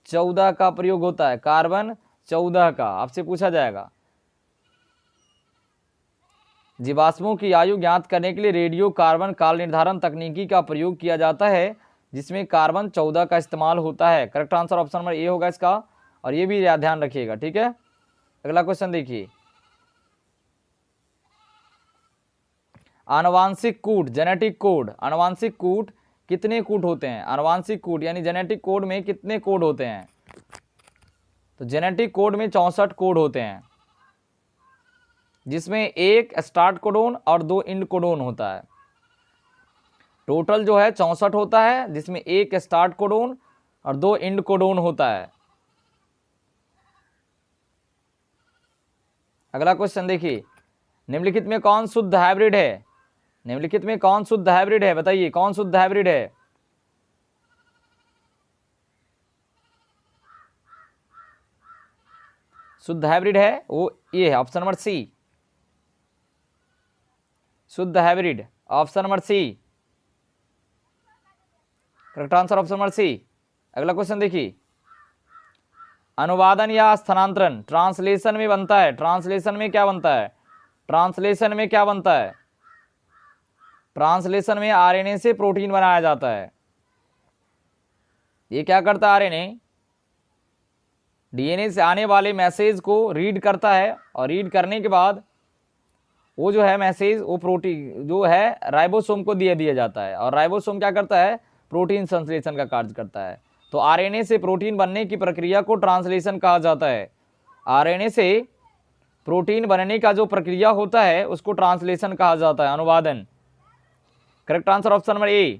14 का प्रयोग होता है। कार्बन 14 का आपसे पूछा जाएगा। जीवाश्मों की आयु ज्ञात करने के लिए रेडियो कार्बन काल निर्धारण तकनीकी का प्रयोग किया जाता है, जिसमें कार्बन 14 का इस्तेमाल होता है। करेक्ट आंसर ऑप्शन नंबर ए होगा इसका, और ये भी ध्यान रखिएगा। ठीक है, अगला क्वेश्चन देखिए, आनुवांशिक कूट, जेनेटिक कोड, आनुवांशिक कूट कितने कूट होते हैं? आनुवांशिक कूट यानी जेनेटिक कोड में कितने कोड होते हैं? तो जेनेटिक कोड में 64 कोड होते हैं, जिसमें एक स्टार्ट कोडोन और 2 इंड कोडोन होता है। टोटल जो है 64 होता है, जिसमें एक स्टार्ट कोडोन और 2 इंड कोडोन होता है। अगला क्वेश्चन देखिए, निम्नलिखित में कौन शुद्ध हाइब्रिड है? निम्नलिखित में कौन शुद्ध हाइब्रिड है? बताइए कौन शुद्ध हाइब्रिड है? शुद्ध हाइब्रिड है वो ये है, ऑप्शन नंबर सी, शुद्ध hybrid, option number C, correct answer option number C. अगला क्वेश्चन देखिए, अनुवादन या स्थानांतरण ट्रांसलेशन में बनता है, ट्रांसलेशन में क्या बनता है? ट्रांसलेशन में क्या बनता है? ट्रांसलेशन में आरएनए से प्रोटीन बनाया जाता है। ये क्या करता है? आरएनए डीएनए से आने वाले मैसेज को रीड करता है और रीड करने के बाद वो जो है मैसेज वो प्रोटीन जो है राइबोसोम को दिया जाता है, और राइबोसोम क्या करता है? प्रोटीन संश्लेषण का कार्य करता है। तो आरएनए से प्रोटीन बनने की प्रक्रिया को ट्रांसलेशन कहा जाता है। आरएनए से प्रोटीन बनने का जो प्रक्रिया होता है उसको ट्रांसलेशन कहा जाता है, अनुवादन। Correct answer option number A,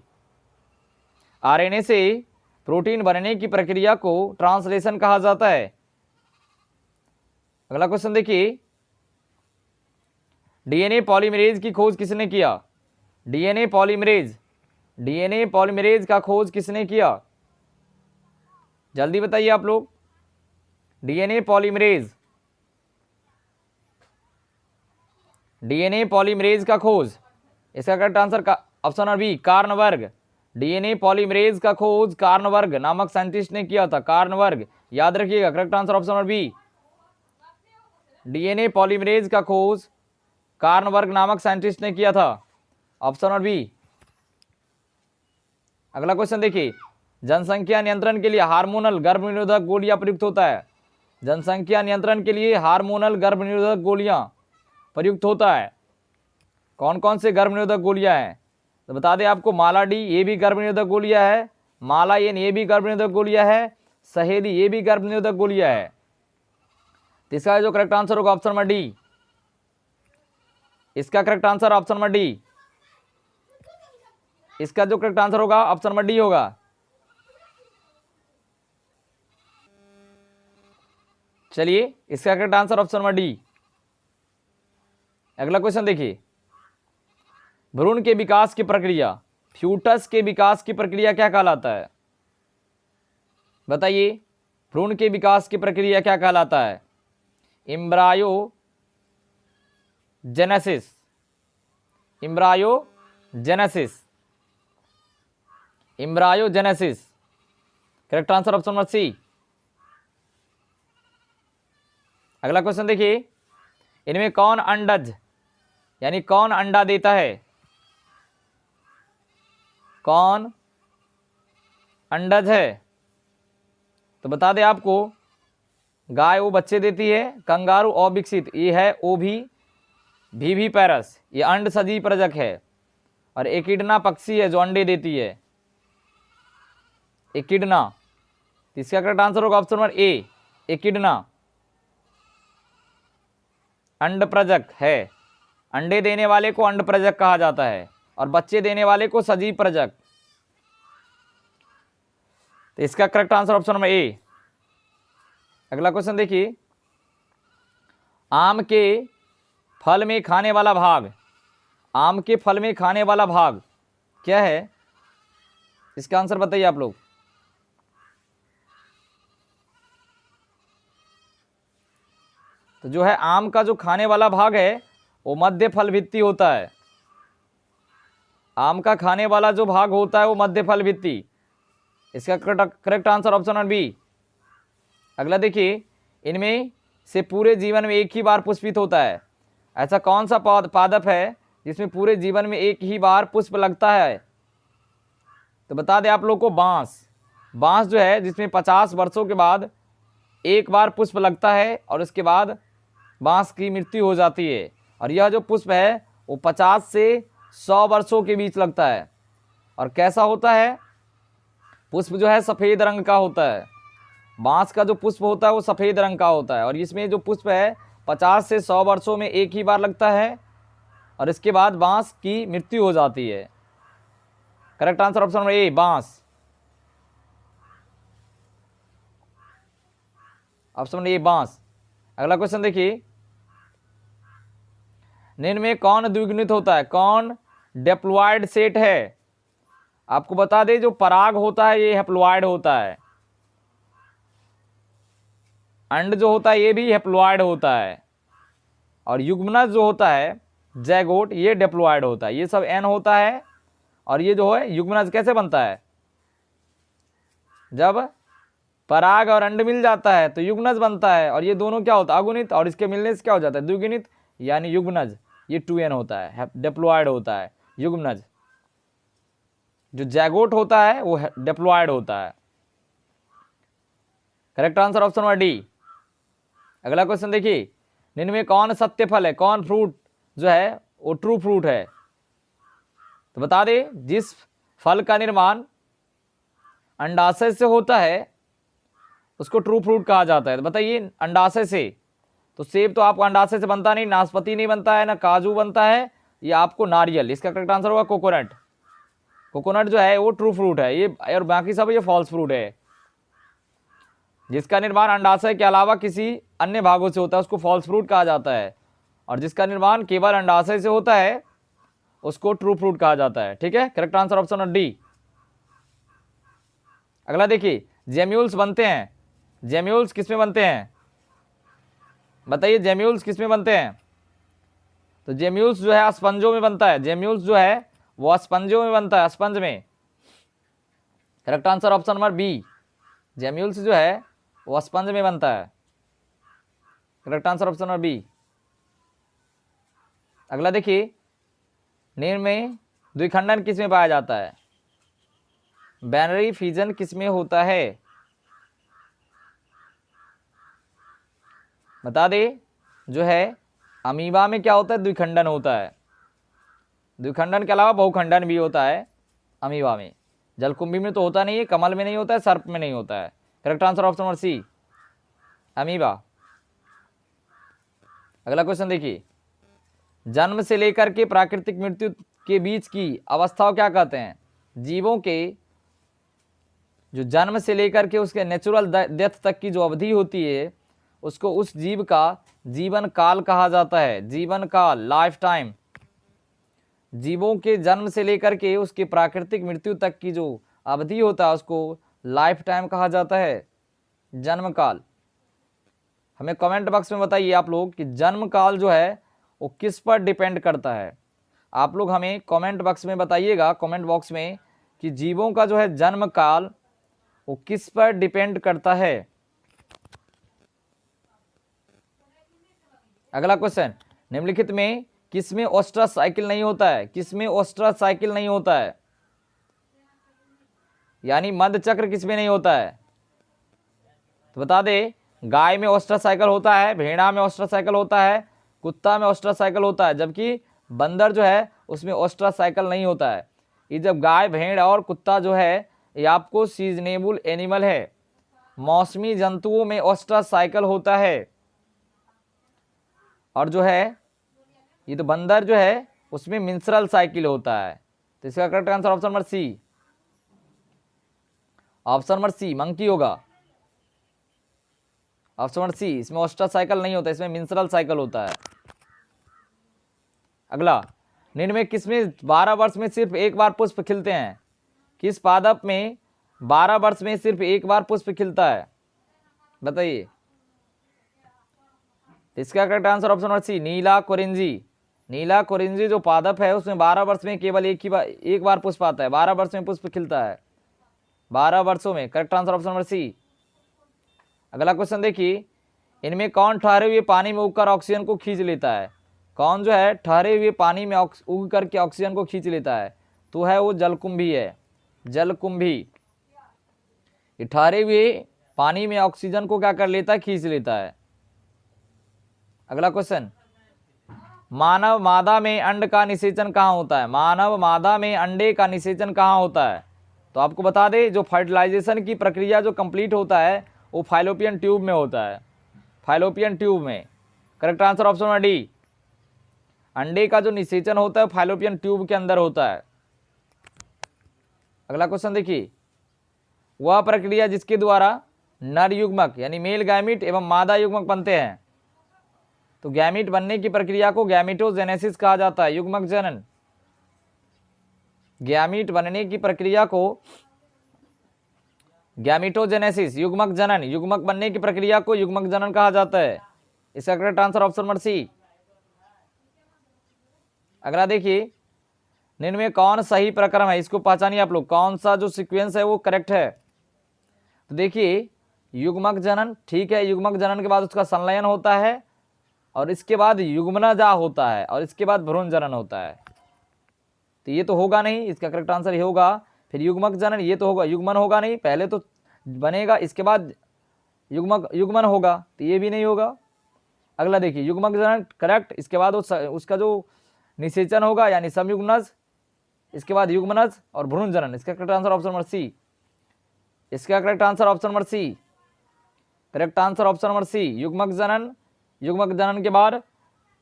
RNA से प्रोटीन बनने की प्रक्रिया को ट्रांसलेशन कहा जाता है। अगला क्वेश्चन देखिए, डीएनए पॉलीमरेज की खोज किसने किया? डीएनए पॉलीमरेज, डीएनए पॉलीमरेज का खोज किसने किया? जल्दी बताइए आप लोग। डीएनए पॉलीमरेज, डीएनए पॉलीमरेज का खोज, इसका करेक्ट आंसर का option number B, Kornberg. DNA polymerase का खोज कार्नबर्ग नामक साइंटिस्ट ने किया था, कार्नबर्ग, याद रखिएगा। Correct answer option number B, DNA polymerase का खोज कार्नबर्ग नामक साइंटिस्ट ने किया था, ऑप्शन नंबर बी। अगला क्वेश्चन देखिए, जनसंख्या नियंत्रण के लिए हार्मोनल गर्भनिरोधक गोलियां प्रयुक्त होता है। जनसंख्या नियंत्रण के लिए हार्मोनल गर्भनिरोधक गोलियां प्रयुक्त होता है। कौन कौन से गर्भनिरोधक गोलियां हैं? तो बता दें आपको, माला डी ये भी गर्भनिरोधक गोलियां है, माला एन ये भी गर्भनिरोधक गोलियां है, सहेली ये भी गर्भनिरोधक गोलियां है। तो इसका जो करेक्ट आंसर होगा ऑप्शन नंबर डी, इसका correct answer option number D, इसका जो करेक्ट आंसर होगा ऑप्शन नंबर डी होगा। चलिए इसका correct answer option number D. अगला क्वेश्चन देखिए, भ्रूण के विकास की प्रक्रिया, फ्यूटस के विकास की प्रक्रिया क्या कहलाता है? बताइए, भ्रूण के विकास की प्रक्रिया क्या कहलाता है? Embryogenesis, embryogenesis, embryogenesis, correct answer option number C. अगला क्वेश्चन देखिए, इनमें कौन अंडज यानी कौन अंडा देता है? कौन अंडज है? तो बता दें आपको, गाय वो बच्चे देती है, कंगारू अविकसित ये है ओवी पैरस, ये अंड सजीव प्रजक है, और एकिडना पक्षी है जो अंडे देती है, एकिडना। तो इसका करेक्ट आंसर होगा ऑप्शन नंबर ए, एकिडना, अंड प्रजक है। अंडे देने वाले को अंड प्रजक कहा जाता है और बच्चे देने वाले को सजीव प्रजक। तो इसका करेक्ट आंसर ऑप्शन नंबर ए। अगला क्वेश्चन देखिए, आम के फल में खाने वाला भाग, आम के फल में खाने वाला भाग क्या है? इसका आंसर बताइए आप लोग। तो जो है आम का जो खाने वाला भाग है वो मध्य फल भित्ति होता है। आम का खाने वाला जो भाग होता है वो मध्य फल भित्ति। इसका correct answer option number B. अगला देखिए, इनमें से पूरे जीवन में एक ही बार पुष्पित होता है। ऐसा कौन सा पादप है जिसमें पूरे जीवन में एक ही बार पुष्प लगता है? तो बता दें आप लोग को, बांस। बांस जो है जिसमें 50 वर्षों के बाद एक बार पुष्प लगता है और उसके बाद बांस की मृत्यु हो जाती है। और यह जो पुष्प है वो 50 से 100 वर्षों के बीच लगता है। और कैसा होता है? पुष्प जो है सफ़ेद रंग का होता है। बांस का जो पुष्प होता है वो सफ़ेद रंग का होता है, और इसमें जो पुष्प है 50 से 100 वर्षों में एक ही बार लगता है और इसके बाद बांस की मृत्यु हो जाती है। करेक्ट आंसर ऑप्शन नंबर ए, बांस, ऑप्शन नंबर ए, बांस। अगला क्वेश्चन देखिए, निम्न में कौन द्विगुणित होता है, कौन डिप्लॉयड सेट है? आपको बता दें जो पराग होता है ये हैप्लॉयड होता है, अंड जो होता है ये भी हैप्लॉयड होता है, और युग्मनज जो होता है जैगोट ये डिप्लॉयड होता है। ये सब एन होता है, और ये जो है युग्मनज कैसे बनता है, जब पराग और अंड मिल जाता है तो युग्मनज बनता है, और ये दोनों क्या होता है अगुणित, और इसके मिलने से क्या हो जाता है द्विगुणित, यानी युग्मनज। ये 2n होता है, डिप्लॉयड होता है युग्मनज। जो जैगोट होता है वो डिप्लॉयड होता है। Correct answer option number D. अगला क्वेश्चन देखिए, निम्न में कौन सत्य फल है, कौन फ्रूट जो है वो ट्रू फ्रूट है? तो बता दे जिस फल का निर्माण अंडाशय से होता है उसको ट्रू फ्रूट कहा जाता है। तो बताइए अंडाशय से, तो सेब तो आपको अंडाशय से बनता नहीं, नाशपाती नहीं बनता है, ना काजू बनता है, या आपको नारियल। इसका करेक्ट आंसर होगा कोकोनट। कोकोनट जो है वो ट्रू फ्रूट है ये, और बाकी सब ये फॉल्स फ्रूट है। जिसका निर्माण अंडाशय के अलावा किसी अन्य भागों से होता है उसको फॉल्स फ्रूट कहा जाता है, और जिसका निर्माण केवल अंडाशय से होता है उसको ट्रू फ्रूट कहा जाता है। ठीक है, correct answer option number D. अगला देखिए, जेम्यूल्स बनते हैं, जेम्यूल्स किसमें बनते हैं? बताइए जेम्यूल्स किसमें बनते हैं? तो जेम्यूल्स जो है स्पंजों में बनता है, जेम्यूल्स जो है वो स्पंजों में बनता है, स्पंज में। Correct answer option number B, gemmules जो है वो स्पंज में बनता है। Correct answer option number B. अगला देखिए, निम्न में द्विखंडन किसमें पाया जाता है? बाइनरी फिजन किसमें होता है? बता दे जो है अमीबा में क्या होता है द्विखंडन होता है। द्विखंडन के अलावा बहुखंडन भी होता है अमीबा में। जलकुंभी में तो होता नहीं है, कमल में नहीं होता है, सर्प में नहीं होता है। Correct answer option number C, amoeba. अगला क्वेश्चन देखिए, जन्म से लेकर के प्राकृतिक मृत्यु के बीच की अवस्था को क्या कहते हैं? जीवों के जो जन्म से लेकर के उसके नेचुरल डेथ तक की जो अवधि होती है उसको उस जीव का जीवन काल कहा जाता है। जीवन काल, लाइफ टाइम। जीवों के जन्म से लेकर के उसके प्राकृतिक मृत्यु तक की जो अवधि होता है उसको लाइफ टाइम कहा जाता है, जन्म काल। हमें कमेंट बॉक्स में बताइए आप लोग कि जन्म काल जो है वो किस पर डिपेंड करता है। आप लोग हमें कमेंट बॉक्स में बताइएगा, कमेंट बॉक्स में, कि जीवों का जो है जन्म काल वो किस पर डिपेंड करता है। अगला क्वेश्चन, निम्नलिखित में किसमें ओस्ट्रस साइकिल नहीं होता है? किसमें ओस्ट्रस साइकिल नहीं होता है, यानी मध्य चक्र किसमें नहीं होता है? तो बता दे गाय में ओस्ट्रस साइकिल होता है, भेड़ा में ओस्ट्रस साइकिल होता है, कुत्ता में ओस्ट्रस साइकिल होता है, जबकि बंदर जो है उसमें ओस्ट्रस साइकिल नहीं होता है। ये जब गाय, भेड़ और कुत्ता जो है ये आपको सीजनेबल एनिमल है, मौसमी जंतुओं में ओस्ट्रस साइकिल होता है। और जो है ये तो बंदर जो है उसमें मिंस्ट्रुअल साइकिल होता है। तो इसका correct answer option number C, option number C monkey होगा। ऑप्शन नंबर सी, इसमें ओस्ट्रस साइकिल नहीं होता, इसमें मिंस्ट्रुअल साइकिल होता है। अगला, निम्न में किसमें 12 वर्ष में सिर्फ एक बार पुष्प खिलते हैं? किस पादप में 12 वर्ष में सिर्फ एक बार पुष्प खिलता है? बताइए। इसका correct answer option number C, Neelakurinji. Neelakurinji जो पादप है उसमें 12 वर्ष में केवल एक बार पुष्प आता है, 12 वर्ष में पुष्प खिलता है, 12 वर्षों में। Correct answer option number C. अगला क्वेश्चन देखिए, इनमें कौन ठहरे हुए पानी में उगकर ऑक्सीजन को खींच लेता है? कौन जो है ठहरे हुए पानी में उग करके ऑक्सीजन को खींच लेता है? तो है वो जलकुंभी है, जलकुंभी। ये ठहरे हुए पानी में ऑक्सीजन को क्या कर लेता है? खींच लेता है। अगला क्वेश्चन, मानव मादा में अंड का निषेचन कहाँ होता है? मानव मादा में अंडे का निषेचन कहाँ होता है? तो आपको बता दें जो फर्टिलाइजेशन की प्रक्रिया जो कंप्लीट होता है वो फाइलोपियन ट्यूब में होता है, फाइलोपियन ट्यूब में। Correct answer option number D, अंडे का जो निषेचन होता है फाइलोपियन ट्यूब के अंदर होता है। अगला क्वेश्चन देखिए, वह प्रक्रिया जिसके द्वारा नर युग्मक यानी मेल गैमीट एवं मादा युग्मक बनते हैं? तो गैमीट बनने की प्रक्रिया को गैमीटोजेनेसिस कहा जाता है, युग्मक जनन। गैमीट बनने की प्रक्रिया को गैमीटोजेनेसिस, युग्मक जनन, युग्मक बनने की प्रक्रिया को युग्मक जनन कहा जाता है। इसका correct answer option number C. अगला देखिए, निम्न में कौन सही प्रक्रम है, इसको पहचानिए आप लोग, कौन सा जो सीक्वेंस है वो करेक्ट है। तो देखिए, युग्मक जनन, ठीक है, युग्मक जनन के बाद उसका संलयन होता है और इसके बाद युग्मनजा होता है और इसके बाद भ्रूण जनन होता है। तो ये तो होगा नहीं, इसका करेक्ट आंसर ये होगा। फिर युग्मक जनन, ये तो होगा, युग्मन होगा नहीं, पहले तो बनेगा इसके बाद युग्मन होगा, तो ये भी नहीं होगा। अगला देखिए, युग्मक जनन करेक्ट, इसके बाद उसका जो निषेचन होगा यानी समयुग्मनज, इसके बाद युग्मनज और भ्रूण जनन। इसका correct answer option number C. इसका correct answer option number C. Correct answer option number C, युग्मक जनन, युग्मक जनन के बाद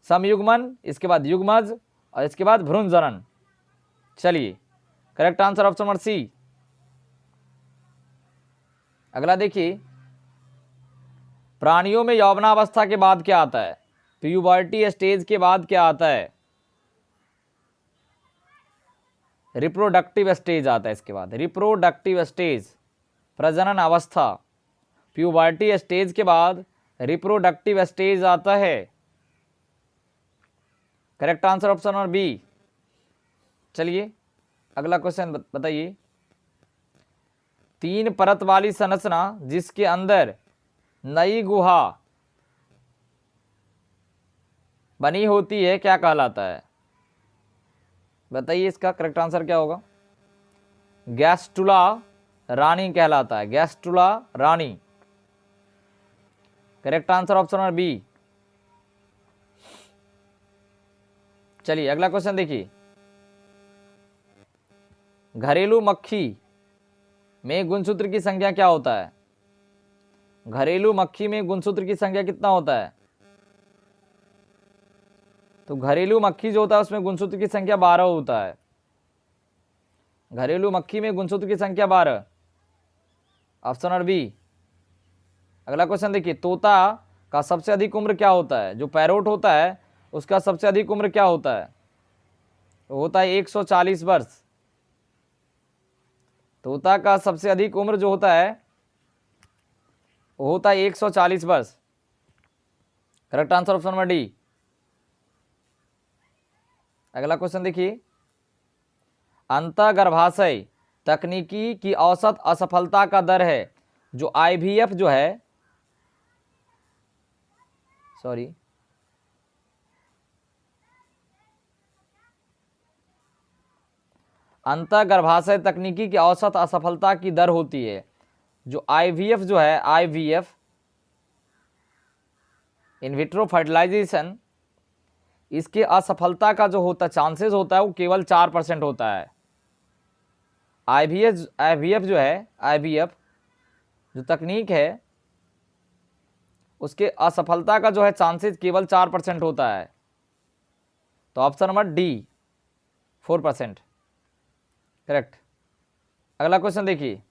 समयुग्मन, इसके बाद युग्मज और इसके बाद भ्रूण जनन। चलिए, correct answer option number C. अगला देखिए, प्राणियों में यौवनावस्था के बाद क्या आता है, प्यूबर्टी स्टेज के बाद क्या आता है, रिप्रोडक्टिव स्टेज आता है। इसके बाद रिप्रोडक्टिव स्टेज, प्रजनन अवस्था, प्यूबर्टी स्टेज के बाद रिप्रोडक्टिव स्टेज आता है। Correct answer option number B. चलिए, अगला क्वेश्चन बताइए, 3 परत वाली संरचना जिसके अंदर नई गुहा बनी होती है क्या कहलाता है, बताइए। इसका करेक्ट आंसर क्या होगा, गैस्ट्रुला रानी कहलाता है, gastrulation. Correct answer option number B. चलिए, अगला क्वेश्चन देखिए, घरेलू मक्खी में गुणसूत्र की संख्या क्या होता है, घरेलू मक्खी में गुणसूत्र की संख्या कितना होता है। तो घरेलू मक्खी जो होता है उसमें गुणसूत्र की संख्या 12 होता है, घरेलू मक्खी में गुणसूत्र की संख्या 12, ऑप्शन नंबर बी। अगला क्वेश्चन देखिए, तोता का सबसे अधिक उम्र क्या होता है, जो पैरोट होता है उसका सबसे अधिक उम्र क्या होता है, वो होता है 140 वर्ष। तोता का सबसे अधिक उम्र जो होता है वो होता है 140 वर्ष। Correct answer option number D. अगला क्वेश्चन देखिए, अंतःगर्भाशय तकनीकी की औसत असफलता का दर है, जो आईवीएफ जो है, सॉरी, अंतःगर्भाशय तकनीकी की औसत असफलता की दर होती है, जो आईवीएफ जो है, आईवीएफ इन विट्रो फर्टिलाइजेशन, इसके असफलता का जो होता चांसेस होता है वो केवल 4% होता है। आईवीएफ जो है, आईवीएफ जो तकनीक है उसके असफलता का जो है चांसेस केवल 4% होता है। तो ऑप्शन नंबर डी 4%। करेक्ट। अगला क्वेश्चन देखिए,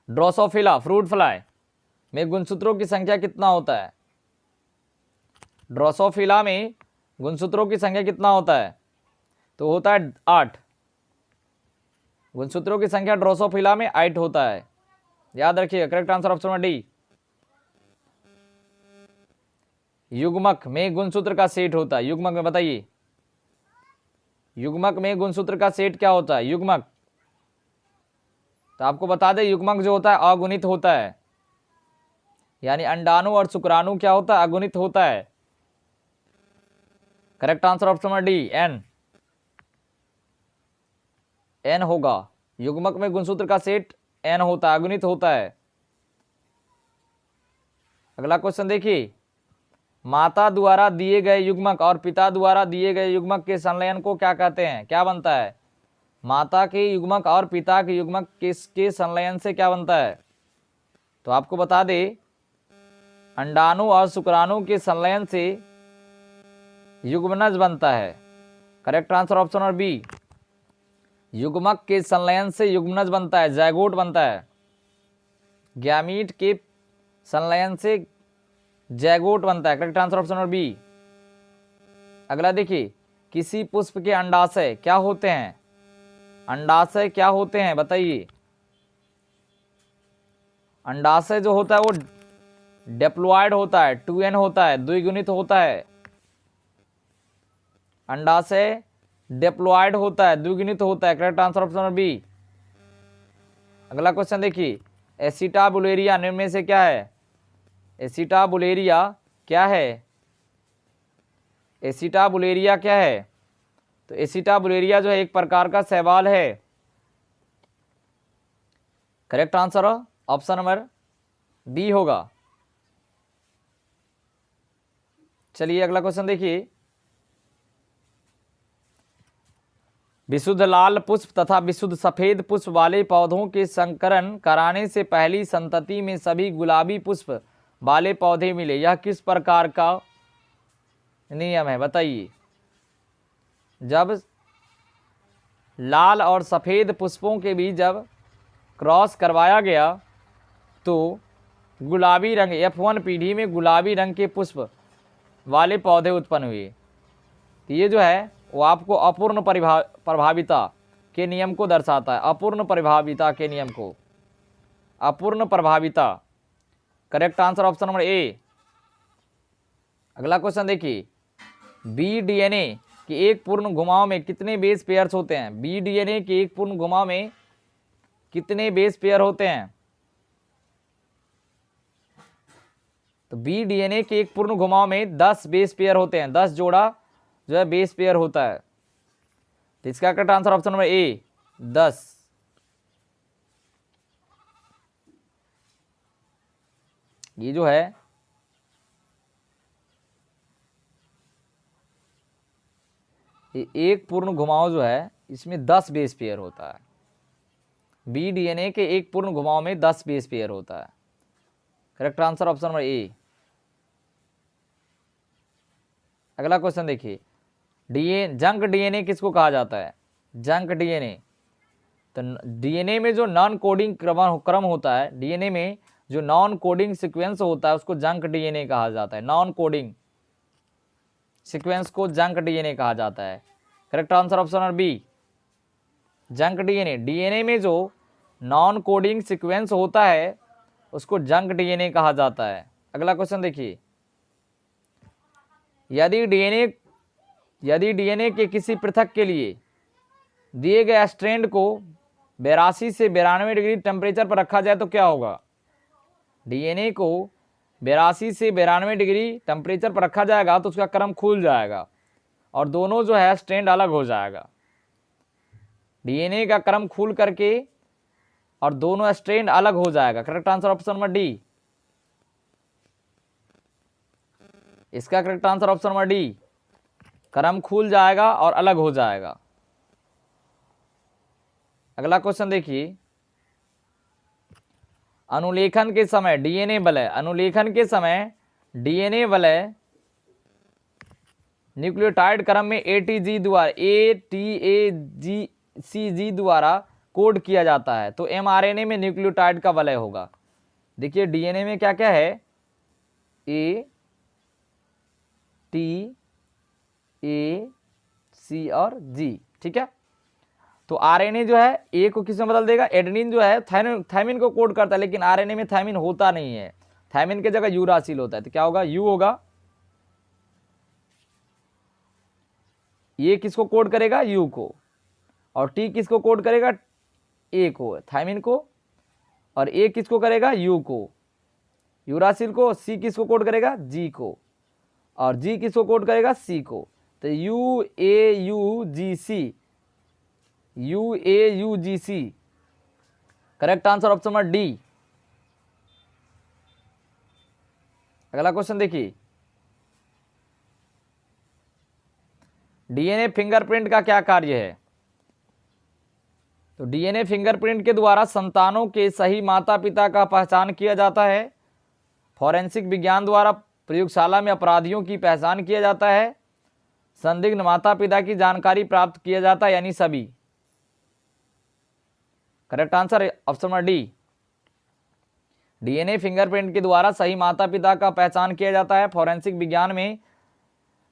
ड्रोसोफिला फ्रूट फ्लाई में गुणसूत्रों की संख्या कितना होता है, ड्रोसोफिला में गुणसूत्रों की संख्या कितना होता है, तो होता है 8। गुणसूत्रों की संख्या ड्रोसोफिला में 8 होता है, याद रखिएगा। Correct answer option number D. युग्मक में गुणसूत्र का सेट होता है, युग्मक में बताइए, युग्मक में गुणसूत्र का सेट क्या होता है, युग्मक। तो आपको बता दें, युग्मक जो होता है अगुणित होता है, यानी अंडाणु और शुक्राणु क्या होता है, अगुणित होता है। Correct answer option number D, N, N होगा। युग्मक में गुणसूत्र का सेट एन होता है, अगुणित होता है। अगला क्वेश्चन देखिए, माता द्वारा दिए गए युग्मक और पिता द्वारा दिए गए युग्मक के संलयन को क्या कहते हैं, क्या बनता है। माता के युग्मक और पिता के युग्मक के संलयन से क्या बनता है, तो आपको बता दें, अंडाणु और शुक्राणु के संलयन से युग्मनज बनता है। Correct answer option number B, युग्मक के संलयन से युग्मनज बनता है, जैगोट बनता है। गैमीट के संलयन से जैगोट बनता है। Correct answer option number B. अगला देखिए, किसी पुष्प के अंडाशय क्या होते हैं? अंडाशय क्या होते हैं बताइए। अंडाशय जो होता है वो डिप्लॉयड होता है, 2n होता है, द्विगुणित होता है। अंडाशय डिप्लॉयड होता है, द्विगुणित होता है। Correct answer option number B. अगला क्वेश्चन देखिए, एसिटाबुलेरिया निम्न में से क्या है? एसिटाबुलेरिया क्या है? एसिटाबुलेरिया क्या है? तो एसिटाबुलेरिया जो है एक प्रकार का शैवाल है। Correct answer option number B होगा। चलिए अगला क्वेश्चन देखिए, विशुद्ध लाल पुष्प तथा विशुद्ध सफेद पुष्प वाले पौधों के संकरण कराने से पहली संतति में सभी गुलाबी पुष्प वाले पौधे मिले, यह किस प्रकार का नियम है बताइए। जब लाल और सफेद पुष्पों के बीच जब क्रॉस करवाया गया तो गुलाबी रंग F1 पीढ़ी में गुलाबी रंग के पुष्प वाले पौधे उत्पन्न हुए। तो ये जो है वो आपको अपूर्ण प्रभाविता के नियम को दर्शाता है। अपूर्ण प्रभाविता के नियम को, अपूर्ण प्रभाविता। करेक्ट आंसर ऑप्शन नंबर ए। अगला क्वेश्चन देखिए, बी डीएनए के एक पूर्ण घुमाव में कितने बेस पेयर्स होते हैं? बी डीएनए के एक पूर्ण घुमाव में कितने बेस पेयर होते हैं? तो बी डीएनए के एक पूर्ण घुमाव में 10 बेस पेयर होते हैं, 10 जोड़ा जो है बेस पेयर होता है। तो इसका करेक्ट आंसर ऑप्शन नंबर ए 10। ये जो है ये एक पूर्ण घुमाव जो है इसमें 10 बेस पेयर होता है। बी डीएनए के एक पूर्ण घुमाव में 10 बेस पेयर होता है। करेक्ट आंसर ऑप्शन नंबर ए। अगला क्वेश्चन देखिए, जंक डीएनए किसको कहा जाता है? Junk DNA. तो डीएनए में जो नॉन कोडिंग क्रम होता है, डीएनए में जो नॉन कोडिंग सीक्वेंस होता है उसको जंक डीएनए कहा जाता है। नॉन कोडिंग सीक्वेंस को जंक डीएनए कहा जाता है। Correct answer option number B, junk DNA. DNA में जो नॉन कोडिंग सीक्वेंस होता है उसको जंक डीएनए कहा जाता है। अगला क्वेश्चन देखिए, यदि डीएनए के किसी पृथक के लिए दिए गए स्ट्रैंड को 82 से 92 डिग्री टेम्परेचर पर रखा जाए तो क्या होगा? डीएनए को 82 से 92 डिग्री टेम्परेचर पर रखा जाएगा तो उसका क्रम खुल जाएगा और दोनों जो है स्ट्रैंड अलग हो जाएगा। डीएनए का क्रम खुल करके और दोनों स्ट्रैंड अलग हो जाएगा। Correct answer option number D. इसका correct answer option number D, क्रम खुल जाएगा और अलग हो जाएगा। अगला क्वेश्चन देखिए, अनुलेखन के समय डीएनए वलय, अनुलेखन के समय डीएनए वलय न्यूक्लियोटाइड क्रम में एटीजी द्वारा ATAGCG द्वारा कोड किया जाता है, तो एमआरएनए में न्यूक्लियोटाइड का वलय होगा। देखिए डीएनए में क्या क्या है, A T A C और G, ठीक है। तो आरएनए जो है ए को किस में बदल देगा? एडेनिन जो है थायमिन को कोड करता है, लेकिन आरएनए में थायमिन होता नहीं है, थायमिन की जगह यूरासिल होता है। तो क्या होगा? यू होगा। ये किसको कोड करेगा? यू को। और टी किसको कोड करेगा? ए को, थायमिन को। और ए किसको करेगा? यू को, यूरासिल को। सी किसको कोड करेगा? जी को। और जी किसको कोड करेगा? सी को। तो UAUGC, UAUGC। Correct answer option number D. अगला क्वेश्चन देखिए, डीएनए फिंगरप्रिंट का क्या कार्य है? तो डीएनए फिंगरप्रिंट के द्वारा संतानों के सही माता पिता का पहचान किया जाता है। फॉरेंसिक विज्ञान द्वारा प्रयोगशाला में अपराधियों की पहचान किया जाता है। संदिग्ध माता पिता की जानकारी प्राप्त किया जाता है, यानी सभी। Correct answer option number D. DNA fingerprint के द्वारा सही माता पिता का पहचान किया जाता है। फॉरेंसिक विज्ञान में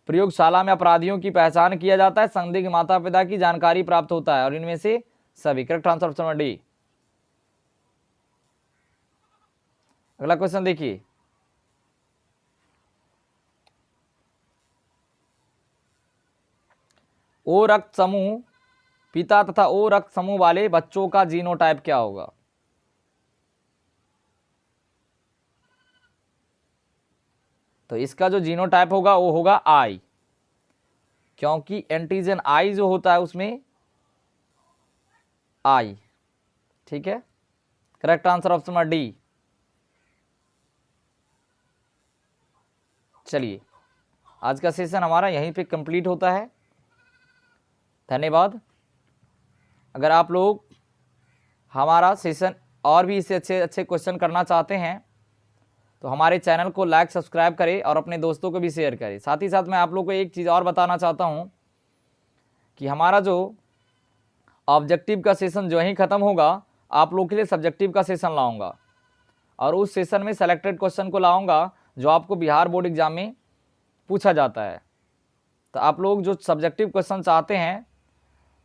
प्रयोगशाला में अपराधियों की पहचान किया जाता है। संदिग्ध माता पिता की जानकारी प्राप्त होता है। और इनमें से सभी। Correct answer option number D. अगला क्वेश्चन देखिए, ओ रक्त समूह पिता तथा ओ रक्त समूह वाले बच्चों का जीनोटाइप क्या होगा? तो इसका जो जीनोटाइप होगा वो होगा आई, क्योंकि एंटीजन आई जो होता है उसमें आई। ठीक है, correct answer option number D. चलिए, आज का सेशन हमारा यहीं पे कंप्लीट होता है। धन्यवाद। अगर आप लोग हमारा सेशन और भी इससे अच्छे अच्छे क्वेश्चन करना चाहते हैं तो हमारे चैनल को लाइक सब्सक्राइब करें और अपने दोस्तों को भी शेयर करें। साथ ही साथ मैं आप लोग को एक चीज़ और बताना चाहता हूँ कि हमारा जो ऑब्जेक्टिव का सेशन जो ही ख़त्म होगा, आप लोग के लिए सब्जेक्टिव का सेशन लाऊंगा और उस सेशन में सेलेक्टेड क्वेश्चन को लाऊंगा जो आपको बिहार बोर्ड एग्जाम में पूछा जाता है। तो आप लोग जो सब्जेक्टिव क्वेश्चन चाहते हैं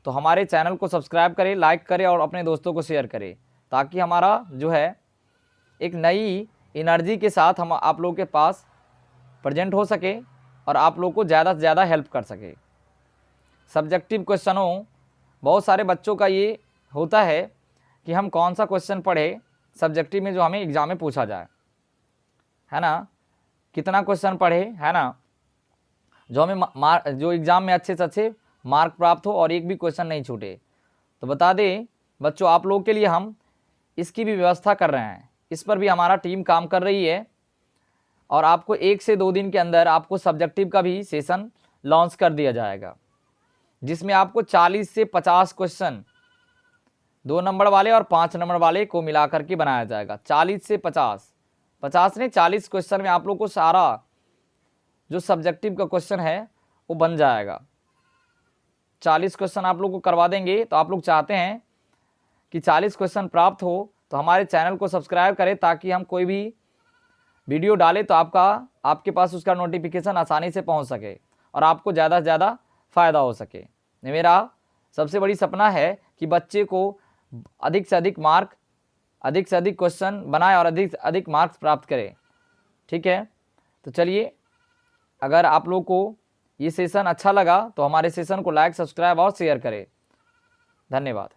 तो हमारे चैनल को सब्सक्राइब करें, लाइक करें और अपने दोस्तों को शेयर करें, ताकि हमारा जो है एक नई एनर्जी के साथ हम आप लोगों के पास प्रेजेंट हो सके और आप लोग को ज़्यादा से ज़्यादा हेल्प कर सके। सब्जेक्टिव क्वेश्चनों, बहुत सारे बच्चों का ये होता है कि हम कौन सा क्वेश्चन पढ़े सब्जेक्टिव में जो हमें एग्ज़ाम में पूछा जाए, है ना, कितना क्वेश्चन पढ़े, है ना, जो हमें जो एग्ज़ाम में अच्छे से अच्छे मार्क प्राप्त हो और एक भी क्वेश्चन नहीं छूटे। तो बता दें बच्चों, आप लोगों के लिए हम इसकी भी व्यवस्था कर रहे हैं, इस पर भी हमारा टीम काम कर रही है और आपको 1 से 2 दिन के अंदर आपको सब्जेक्टिव का भी सेशन लॉन्च कर दिया जाएगा, जिसमें आपको 40 से 50 क्वेश्चन 2 नंबर वाले और 5 नंबर वाले को मिलाकर के बनाया जाएगा। 40 से 50 नहीं 40 क्वेश्चन में आप लोग को सारा जो सब्जेक्टिव का क्वेश्चन है वो बन जाएगा। 40 क्वेश्चन आप लोग को करवा देंगे। तो आप लोग चाहते हैं कि 40 क्वेश्चन प्राप्त हो तो हमारे चैनल को सब्सक्राइब करें, ताकि हम कोई भी वीडियो डालें तो आपके पास उसका नोटिफिकेशन आसानी से पहुंच सके और आपको ज़्यादा से ज़्यादा फ़ायदा हो सके। मेरा सबसे बड़ी सपना है कि बच्चे को अधिक से अधिक मार्क, अधिक से अधिक क्वेश्चन बनाए और अधिक से अधिक मार्क्स प्राप्त करें। ठीक है, तो चलिए, अगर आप लोग को ये सेशन अच्छा लगा तो हमारे सेशन को लाइक, सब्सक्राइब और शेयर करें। धन्यवाद।